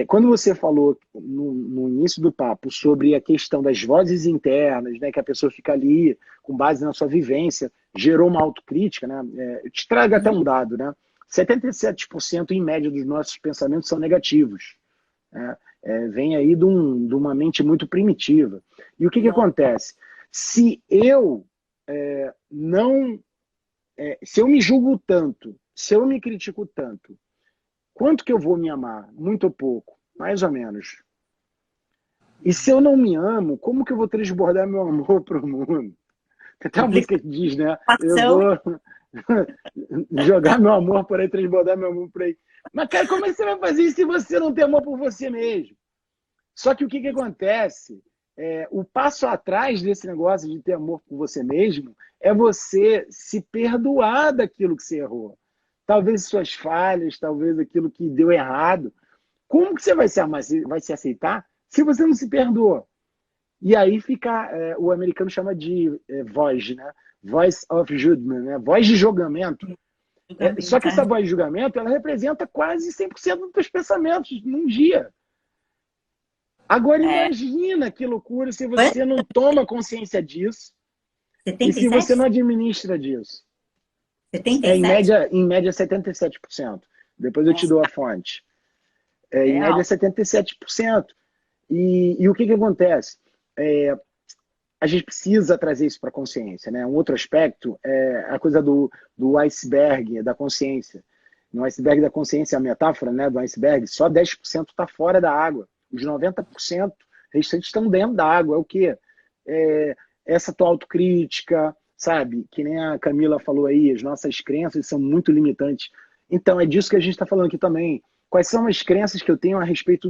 Speaker 1: Quando você falou no início do papo sobre a questão das vozes internas, né, que a pessoa fica ali com base na sua vivência, gerou uma autocrítica, né? Eu te trago até um dado, né? 77% em média dos nossos pensamentos são negativos. Né? Vem aí de uma mente muito primitiva. E o que acontece? Se eu se eu me julgo tanto, se eu me critico tanto, quanto que eu vou me amar? Muito ou pouco? Mais ou menos. E se eu não me amo, como que eu vou transbordar meu amor para o mundo? Tem até uma música que diz, né? Eu vou jogar meu amor por aí, transbordar meu amor por aí. Mas, cara, como é que você vai fazer isso se você não tem amor por você mesmo? Só que o que acontece? O passo atrás desse negócio de ter amor por você mesmo é você se perdoar daquilo que você errou. Talvez suas falhas, talvez aquilo que deu errado. Como que você vai se amar, vai se aceitar se você não se perdoa? E aí fica, o americano chama de voz, né? Voice of judgment, né? Voz de julgamento. Só que essa voz de julgamento, ela representa quase 100% dos teus pensamentos num dia. Agora imagina que loucura se você não toma consciência disso 77? E se você não administra disso.
Speaker 2: 77?
Speaker 1: Em média 77%. Depois eu te dou a fonte. Em média 77%. E o que acontece? A gente precisa trazer isso para a consciência. Né? Um outro aspecto é a coisa do iceberg, da consciência. No iceberg da consciência, a metáfora, né, do iceberg, só 10% está fora da água. Os 90% restantes estão dentro da água. É o quê? Essa tua autocrítica, sabe? Que nem a Camila falou aí, as nossas crenças são muito limitantes. Então, é disso que a gente está falando aqui também. Quais são as crenças que eu tenho a respeito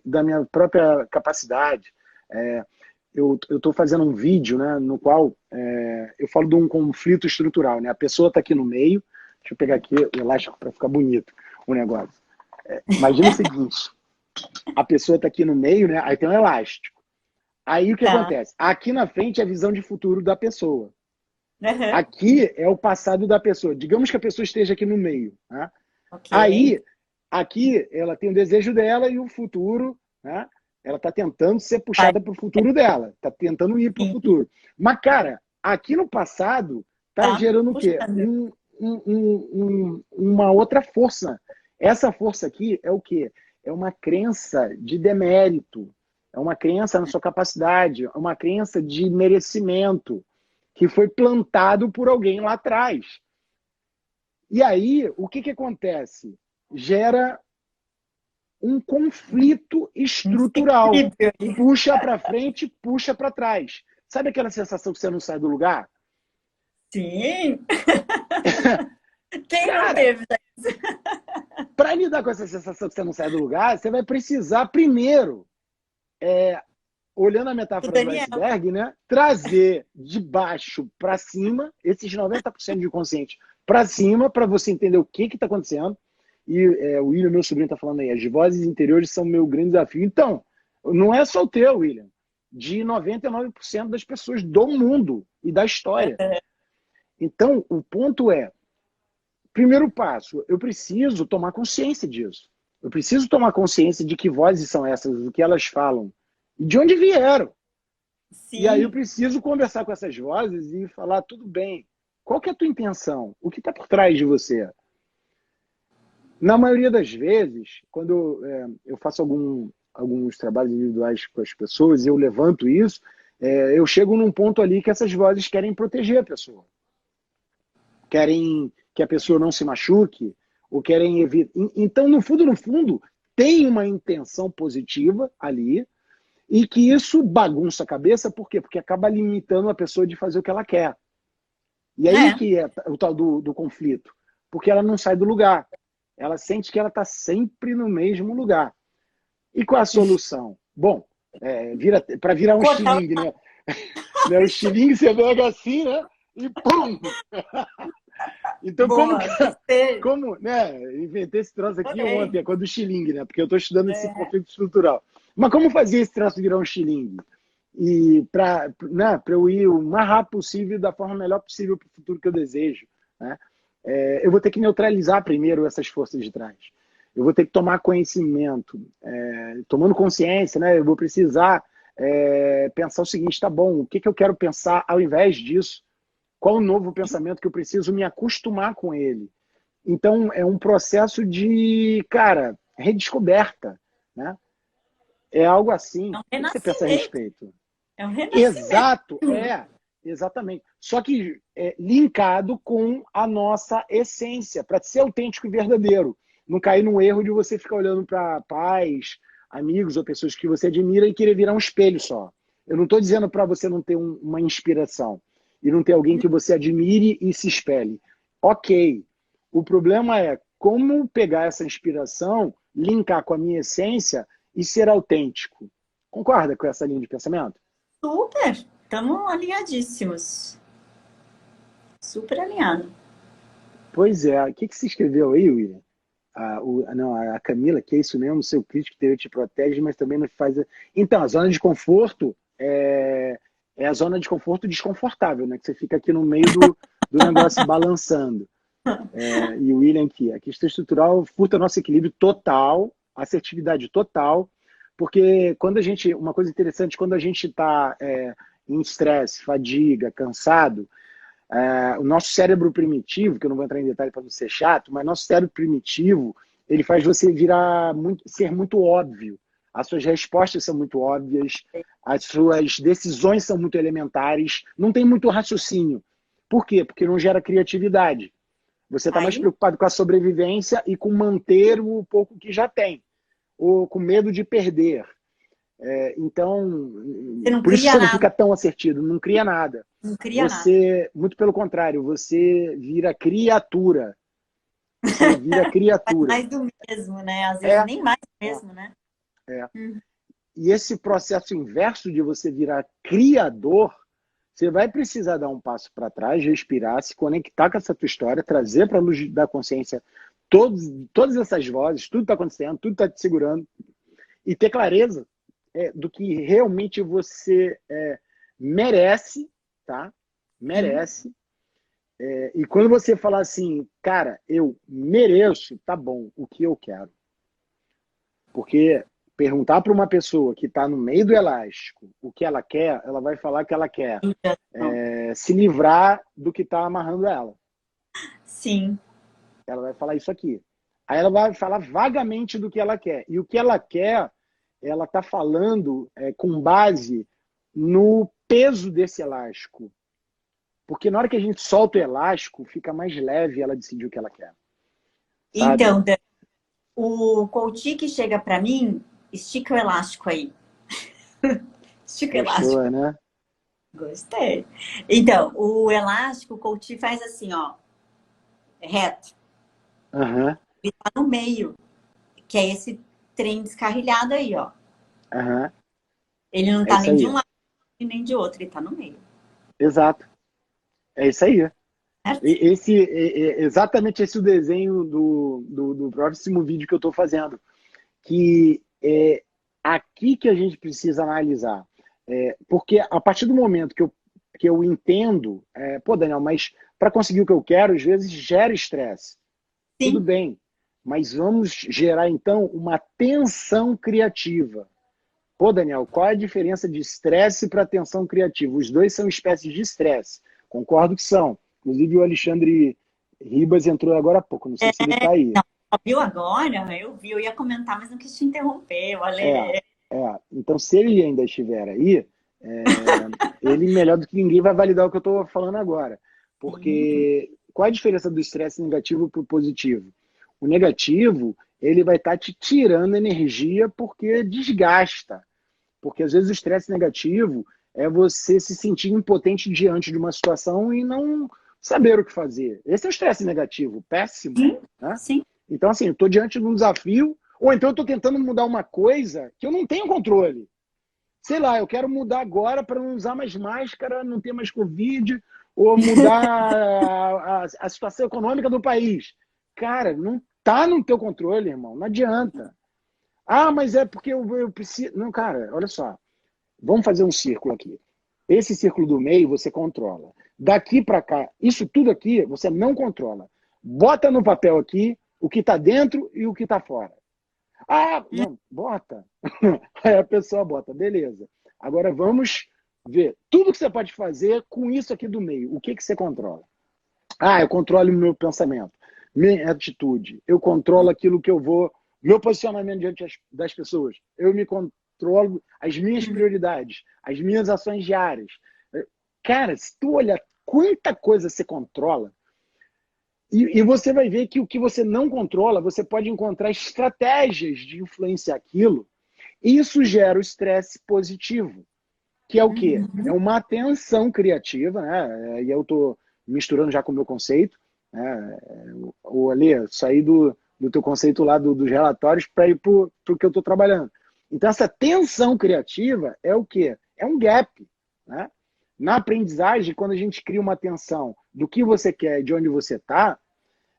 Speaker 1: da minha própria capacidade? Eu estou fazendo um vídeo, né, no qual eu falo de um conflito estrutural. Né? A pessoa está aqui no meio. Deixa eu pegar aqui o elástico para ficar bonito o negócio. Imagina o seguinte, a pessoa está aqui no meio, né? Aí tem um elástico. Aí o que acontece? Aqui na frente é a visão de futuro da pessoa.
Speaker 2: Uhum.
Speaker 1: Aqui é o passado da pessoa. Digamos que a pessoa esteja aqui no meio. Né?
Speaker 2: Okay.
Speaker 1: Aí, aqui, ela tem o desejo dela e o futuro, né? Ela está tentando ser puxada para o futuro dela. Está tentando ir para o futuro. Mas, cara, aqui no passado, está gerando o quê? Uma outra força. Essa força aqui é o quê? É uma crença de demérito. É uma crença na sua capacidade. É uma crença de merecimento que foi plantado por alguém lá atrás. E aí, o que acontece? Gera um conflito estrutural. Puxa para frente, puxa para trás. Sabe aquela sensação que você não sai do lugar?
Speaker 2: Sim! Quem não teve isso?
Speaker 1: Para lidar com essa sensação que você não sai do lugar, você vai precisar primeiro, olhando a metáfora do iceberg, né, trazer de baixo para cima, esses 90% de inconsciente para cima, para você entender o que está acontecendo. E o William, meu sobrinho, está falando aí, as vozes interiores são meu grande desafio. Então, não é só o teu, William, de 99% das pessoas do mundo e da história. Então, o ponto é, primeiro passo, eu preciso tomar consciência disso. Eu preciso tomar consciência de que vozes são essas, do que elas falam, e de onde vieram. Sim. E aí eu preciso conversar com essas vozes e falar, tudo bem, qual que é a tua intenção? O que está por trás de você? Na maioria das vezes, quando eu faço alguns trabalhos individuais com as pessoas e eu levanto isso, eu chego num ponto ali que essas vozes querem proteger a pessoa. Querem que a pessoa não se machuque, ou querem evitar. Então, no fundo, tem uma intenção positiva ali, e que isso bagunça a cabeça, por quê? Porque acaba limitando a pessoa de fazer o que ela quer. E aí que é o tal do conflito. Porque ela não sai do lugar. Ela sente que ela está sempre no mesmo lugar. E qual é a solução? Bom, para virar um estilingue, né? O estilingue você pega assim, né? E pum! Então, como né? Inventei esse troço aqui ontem, é quando o estilingue, né? Porque eu estou estudando esse conflito estrutural. Mas como fazer esse troço virar um estilingue? E para eu ir o mais rápido possível, da forma melhor possível para o futuro que eu desejo, né? Eu vou ter que neutralizar primeiro essas forças de trás. Eu vou ter que tomar conhecimento. Tomando consciência, né? Eu vou precisar pensar o seguinte, tá bom, o que eu quero pensar ao invés disso? Qual o novo pensamento que eu preciso me acostumar com ele? Então, é um processo de, cara, redescoberta, né? É algo assim. O que você pensa a respeito?
Speaker 2: É um renascimento.
Speaker 1: Exato, exatamente. Só que linkado com a nossa essência, para ser autêntico e verdadeiro. Não cair no erro de você ficar olhando para pais, amigos ou pessoas que você admira e querer virar um espelho só. Eu não estou dizendo para você não ter uma inspiração e não ter alguém que você admire e se espelhe. Ok. O problema é como pegar essa inspiração, linkar com a minha essência e ser autêntico. Concorda com essa linha de pensamento?
Speaker 2: Super! Estamos alinhadíssimos. Super alinhado.
Speaker 1: Pois é. O que você escreveu aí, William? A Camila, que é isso mesmo, seu crítico interior te protege, mas também não faz... Então, a zona de conforto é a zona de conforto desconfortável, né? Que você fica aqui no meio do negócio balançando. E o William aqui, a questão estrutural furta nosso equilíbrio total, assertividade total, porque uma coisa interessante, quando a gente está em estresse, fadiga, cansado, o nosso cérebro primitivo, que eu não vou entrar em detalhe para não ser chato, mas nosso cérebro primitivo, ele faz você ser muito óbvio. As suas respostas são muito óbvias, as suas decisões são muito elementares, não tem muito raciocínio. Por quê? Porque não gera criatividade. Você está mais preocupado com a sobrevivência e com manter o pouco que já tem, ou com medo de perder. Então,
Speaker 2: Você não
Speaker 1: por isso que
Speaker 2: cria
Speaker 1: você não
Speaker 2: nada,
Speaker 1: fica tão assertivo, não cria nada.
Speaker 2: não cria nada.
Speaker 1: Você, muito pelo contrário, você vira criatura. Você vira
Speaker 2: Faz
Speaker 1: criatura.
Speaker 2: mais do mesmo, né? Às vezes
Speaker 1: É,
Speaker 2: nem mais do
Speaker 1: é,
Speaker 2: mesmo, né?
Speaker 1: é.
Speaker 2: Uhum.
Speaker 1: E esse processo inverso de você virar criador, você vai precisar dar um passo para trás, respirar, se conectar com essa tua história, trazer para a luz da consciência todas essas vozes, tudo está acontecendo, tudo está te segurando, e ter clareza do que realmente você merece, tá?
Speaker 2: Sim.
Speaker 1: Merece. E quando você falar assim, cara, eu mereço, tá bom, o que eu quero? Porque perguntar para uma pessoa que está no meio do elástico o que ela quer, ela vai falar que ela quer
Speaker 2: Então,
Speaker 1: se livrar do que está amarrando ela.
Speaker 2: sim.
Speaker 1: Ela vai falar isso aqui. Aí ela vai falar vagamente do que ela quer. E o que ela quer, ela está falando com base no peso desse elástico. Porque na hora que a gente solta o elástico, fica mais leve ela decidir o que ela quer. Sabe?
Speaker 2: Então, o coach que chega para mim, estica o elástico aí. Estica o elástico.
Speaker 1: Gostou, né?
Speaker 2: Gostei. Então, o elástico, o coach faz assim, ó, reto.
Speaker 1: Aham,
Speaker 2: Ele tá no meio, que é esse trem descarrilhado aí, ó.
Speaker 1: aham.
Speaker 2: Ele não
Speaker 1: É
Speaker 2: tá
Speaker 1: isso
Speaker 2: nem de
Speaker 1: aí.
Speaker 2: um lado nem de outro, ele tá no meio.
Speaker 1: Exato. É isso aí.
Speaker 2: Certo?
Speaker 1: Exatamente esse é o desenho do próximo vídeo que eu estou fazendo. Que é aqui que a gente precisa analisar. Porque a partir do momento que eu entendo, pô, Daniel, mas para conseguir o que eu quero, às vezes gera estresse. Tudo
Speaker 2: Sim.
Speaker 1: bem, mas vamos gerar então uma tensão criativa. Pô, Daniel, qual é a diferença de estresse para tensão criativa? Os dois são espécies de estresse. Concordo que são. Inclusive o Alexandre Ribas entrou agora há pouco, não sei se ele está aí.
Speaker 2: Não, viu agora? Eu vi, eu ia comentar, mas não quis te interromper.
Speaker 1: É,
Speaker 2: Olha,
Speaker 1: Então, se ele ainda estiver aí, ele, melhor do que ninguém, vai validar o que eu estou falando agora.
Speaker 2: sim.
Speaker 1: Porque qual é a diferença do estresse negativo para o positivo? O negativo, ele vai estar te tirando energia porque desgasta. Porque às vezes o estresse negativo é você se sentir impotente diante de uma situação e não saber o que fazer. Esse é o estresse negativo, péssimo.
Speaker 2: Sim,
Speaker 1: Né?
Speaker 2: sim.
Speaker 1: Então, assim, eu estou diante de um desafio, ou então eu estou tentando mudar uma coisa que eu não tenho controle. Sei lá, eu quero mudar agora para não usar mais máscara, não ter mais Covid, ou mudar a situação econômica do país. Cara, não está no teu controle, irmão, não adianta. Ah, mas é porque eu preciso. Não, cara, olha só. Vamos fazer um círculo aqui. Esse círculo do meio você controla. Daqui para cá, isso tudo aqui você não controla. Bota no papel aqui o que está dentro e o que está fora. Ah, não, bota. Aí a pessoa bota, beleza. Agora vamos ver tudo que você pode fazer com isso aqui do meio. O que, que você controla? Ah, eu controlo o meu pensamento, minha atitude. Eu controlo aquilo que eu vou, meu posicionamento diante das pessoas. Eu me controlo as minhas prioridades, as minhas ações diárias. Cara, se tu olhar quanta coisa você controla, e você vai ver que o que você não controla, você pode encontrar estratégias de influenciar aquilo, e isso gera o estresse positivo, que é o quê? É
Speaker 2: Uhum.
Speaker 1: uma atenção criativa, né? E eu estou misturando já com o meu conceito, né? O Ali, sair do teu conceito lá dos relatórios para ir para o que eu estou trabalhando. Então, essa tensão criativa é o quê? É um gap, né? Na aprendizagem, quando a gente cria uma tensão do que você quer e de onde você está,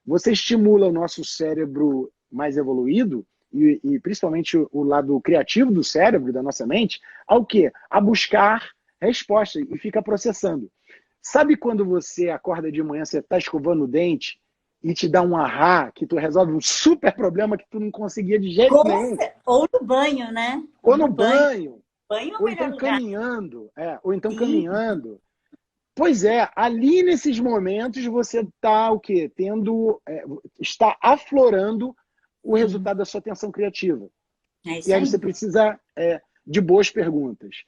Speaker 1: você estimula o nosso cérebro mais evoluído e principalmente o lado criativo do cérebro, da nossa mente, ao quê? A buscar respostas e fica processando. Sabe quando você acorda de manhã, você está escovando o dente e te dá um ahá, que tu resolve um super problema que tu não conseguia de jeito nenhum?
Speaker 2: Ou no banho, né? Ou
Speaker 1: Ou
Speaker 2: no
Speaker 1: no
Speaker 2: banho.
Speaker 1: banho,
Speaker 2: Banho é o
Speaker 1: ou
Speaker 2: melhor
Speaker 1: então
Speaker 2: lugar.
Speaker 1: caminhando, ou então
Speaker 2: Sim.
Speaker 1: caminhando. Pois é, ali nesses momentos você está o quê? Está aflorando o
Speaker 2: Sim.
Speaker 1: resultado da sua atenção criativa.
Speaker 2: É
Speaker 1: E
Speaker 2: isso
Speaker 1: aí
Speaker 2: aí.
Speaker 1: você precisa de boas perguntas.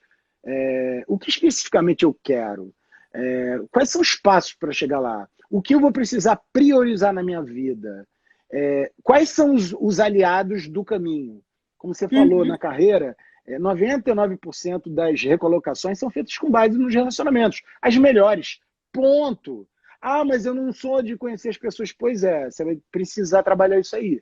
Speaker 1: O que especificamente eu quero? Quais são os passos para chegar lá? O que eu vou precisar priorizar na minha vida? Quais são os aliados do caminho? Como você falou,
Speaker 2: Uhum.
Speaker 1: na carreira, 99% das recolocações são feitas com base nos relacionamentos. As melhores. Ponto. Ah, mas eu não sou de conhecer as pessoas. Pois é, você vai precisar trabalhar isso aí.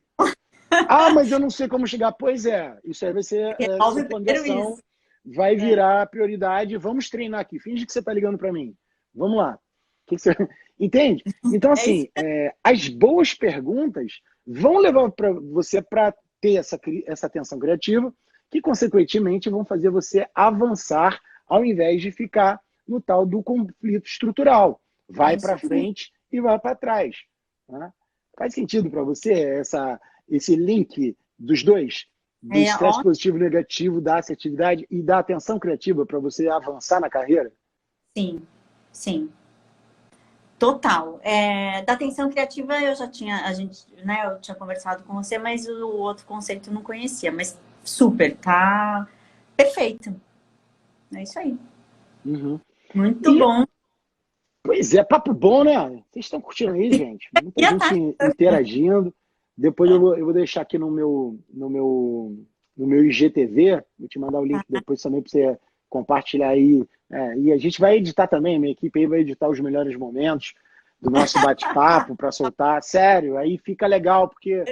Speaker 1: Ah, mas eu não sei como chegar. Pois é, isso aí vai ser
Speaker 2: Resolve primeiro
Speaker 1: suplantação,
Speaker 2: isso.
Speaker 1: vai virar prioridade. Vamos treinar aqui. Finge que você está ligando para mim. Vamos lá. Que você... Entende? Então,
Speaker 2: É isso.
Speaker 1: assim, as boas perguntas vão levar você para ter essa atenção criativa, que, consequentemente, vão fazer você avançar ao invés de ficar no tal do conflito estrutural.
Speaker 2: É
Speaker 1: Vai
Speaker 2: isso
Speaker 1: para
Speaker 2: aí.
Speaker 1: frente e vai para trás. Né? Faz sentido para você esse link dos dois? Do
Speaker 2: É,
Speaker 1: estresse positivo e negativo, da assertividade e da atenção criativa para você avançar na carreira?
Speaker 2: sim, sim. Total. Da atenção criativa eu já tinha, eu tinha conversado com você, mas o outro conceito eu não conhecia, mas super, tá perfeito. É isso aí.
Speaker 1: Uhum.
Speaker 2: Muito
Speaker 1: E,
Speaker 2: bom.
Speaker 1: pois é, papo bom, né? Vocês estão curtindo aí, gente? Muita
Speaker 2: Já tá.
Speaker 1: gente interagindo. Depois eu vou deixar aqui no meu IGTV, vou te mandar o link depois também para você compartilhar aí. E a gente vai editar também, minha equipe aí vai editar os melhores momentos do nosso bate-papo para soltar. Sério, aí fica legal, porque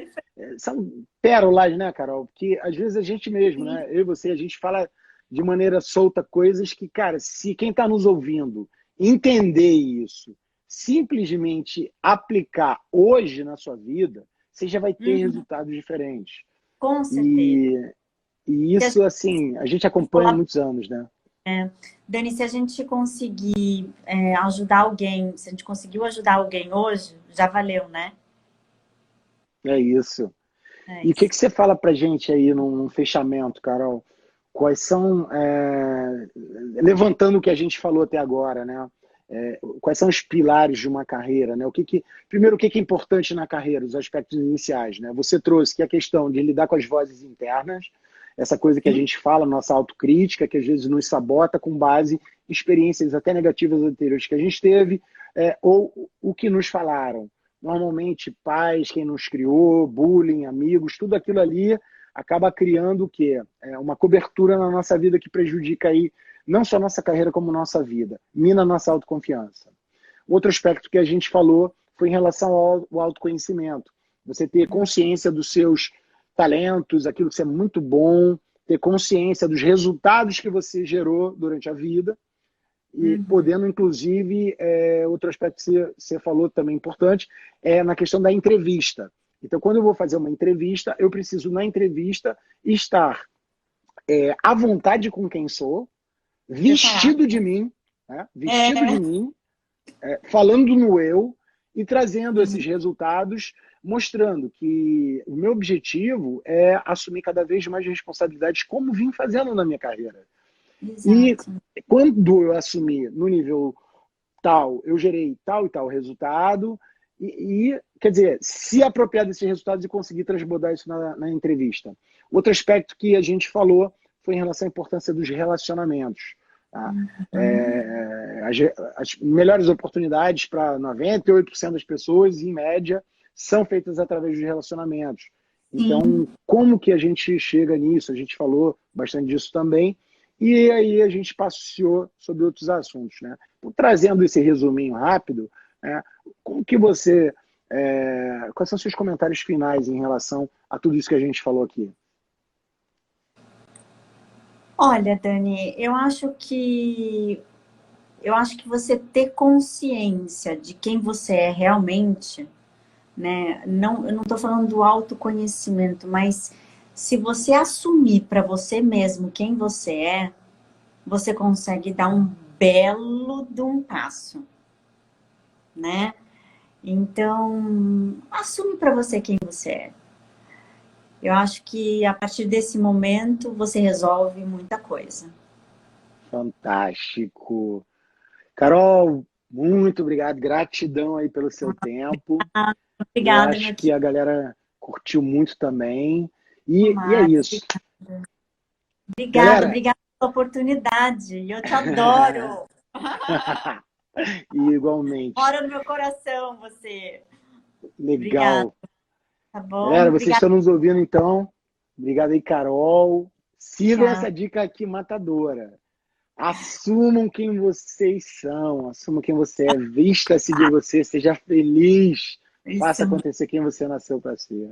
Speaker 1: são pérolas, né, Carol? Porque às vezes a gente mesmo, né? Eu e você, a gente fala de maneira solta coisas que, cara, se quem está nos ouvindo entender isso, simplesmente aplicar hoje na sua vida, você já vai ter
Speaker 2: Uhum,
Speaker 1: resultados diferentes.
Speaker 2: com certeza.
Speaker 1: E, e
Speaker 2: Se a
Speaker 1: isso,
Speaker 2: gente
Speaker 1: assim, a gente acompanha há
Speaker 2: falar,
Speaker 1: muitos anos, né?
Speaker 2: Dani, se a gente conseguir ajudar alguém, se a gente conseguiu ajudar alguém hoje, já valeu, né?
Speaker 1: É isso.
Speaker 2: É
Speaker 1: E o que
Speaker 2: isso.
Speaker 1: que você fala pra gente aí num fechamento, Carol? Quais são, levantando o que a gente falou até agora, né? Quais são os pilares de uma carreira, né? Primeiro, o que é importante na carreira, os aspectos iniciais, né? Você trouxe que a questão de lidar com as vozes internas, essa coisa que a
Speaker 2: Sim.
Speaker 1: gente fala, nossa autocrítica, que às vezes nos sabota com base em experiências até negativas anteriores que a gente teve, ou o que nos falaram. Normalmente, pais, quem nos criou, bullying, amigos, tudo aquilo ali acaba criando o quê? Uma cobertura na nossa vida que prejudica aí não só nossa carreira, como nossa vida. Mina nossa autoconfiança. Outro aspecto que a gente falou foi em relação ao autoconhecimento. Você ter consciência dos seus talentos, aquilo que você é muito bom, ter consciência dos resultados que você gerou durante a vida e
Speaker 2: Uhum.
Speaker 1: podendo, inclusive, outro aspecto que você falou também importante, é na questão da entrevista. Então, quando eu vou fazer uma entrevista, eu preciso, na entrevista, estar à vontade com quem sou,
Speaker 2: Eu ia falar.
Speaker 1: vestido de mim, né? Vestido de
Speaker 2: É.
Speaker 1: mim, falando no eu e trazendo
Speaker 2: Uhum.
Speaker 1: esses resultados, mostrando que o meu objetivo é assumir cada vez mais responsabilidades, como vim fazendo na minha carreira. E
Speaker 2: Exato.
Speaker 1: quando eu assumi no nível tal, eu gerei tal e tal resultado, quer dizer, se apropriar desses resultados e conseguir transbordar isso na entrevista. Outro aspecto que a gente falou foi em relação à importância dos relacionamentos. Tá?
Speaker 2: Uhum.
Speaker 1: As melhores oportunidades para 98% das pessoas, em média, são feitas através dos relacionamentos. Então,
Speaker 2: Sim.
Speaker 1: como que a gente chega nisso? A gente falou bastante disso também. E aí a gente passeou sobre outros assuntos, né? Trazendo esse resuminho rápido, como que você, quais são os seus comentários finais em relação a tudo isso que a gente falou aqui?
Speaker 2: Olha, Dani, eu acho que você ter consciência de quem você é realmente, né? Não, eu não estou falando do autoconhecimento, mas se você assumir para você mesmo quem você consegue dar um belo de um passo, né? Então, assume para você quem você é. Eu acho que a partir desse momento você resolve muita coisa.
Speaker 1: Fantástico. Carol, muito obrigado, gratidão aí pelo seu tempo. Eu
Speaker 2: Obrigada,
Speaker 1: acho
Speaker 2: meu
Speaker 1: que
Speaker 2: querido
Speaker 1: a galera curtiu muito também. E é
Speaker 2: Tomás.
Speaker 1: isso.
Speaker 2: Obrigada,
Speaker 1: Galera,
Speaker 2: obrigada pela oportunidade. Eu te adoro.
Speaker 1: igualmente.
Speaker 2: Mora no meu coração você. Obrigada,
Speaker 1: Legal.
Speaker 2: tá bom?
Speaker 1: Galera, vocês
Speaker 2: Obrigada.
Speaker 1: estão nos ouvindo então. Obrigado aí, Carol. Sigam
Speaker 2: Tchau.
Speaker 1: essa dica aqui matadora. Assumam quem vocês são, assumam quem você é, vista-se de você, seja feliz, faça
Speaker 2: Isso
Speaker 1: acontecer quem você nasceu para ser.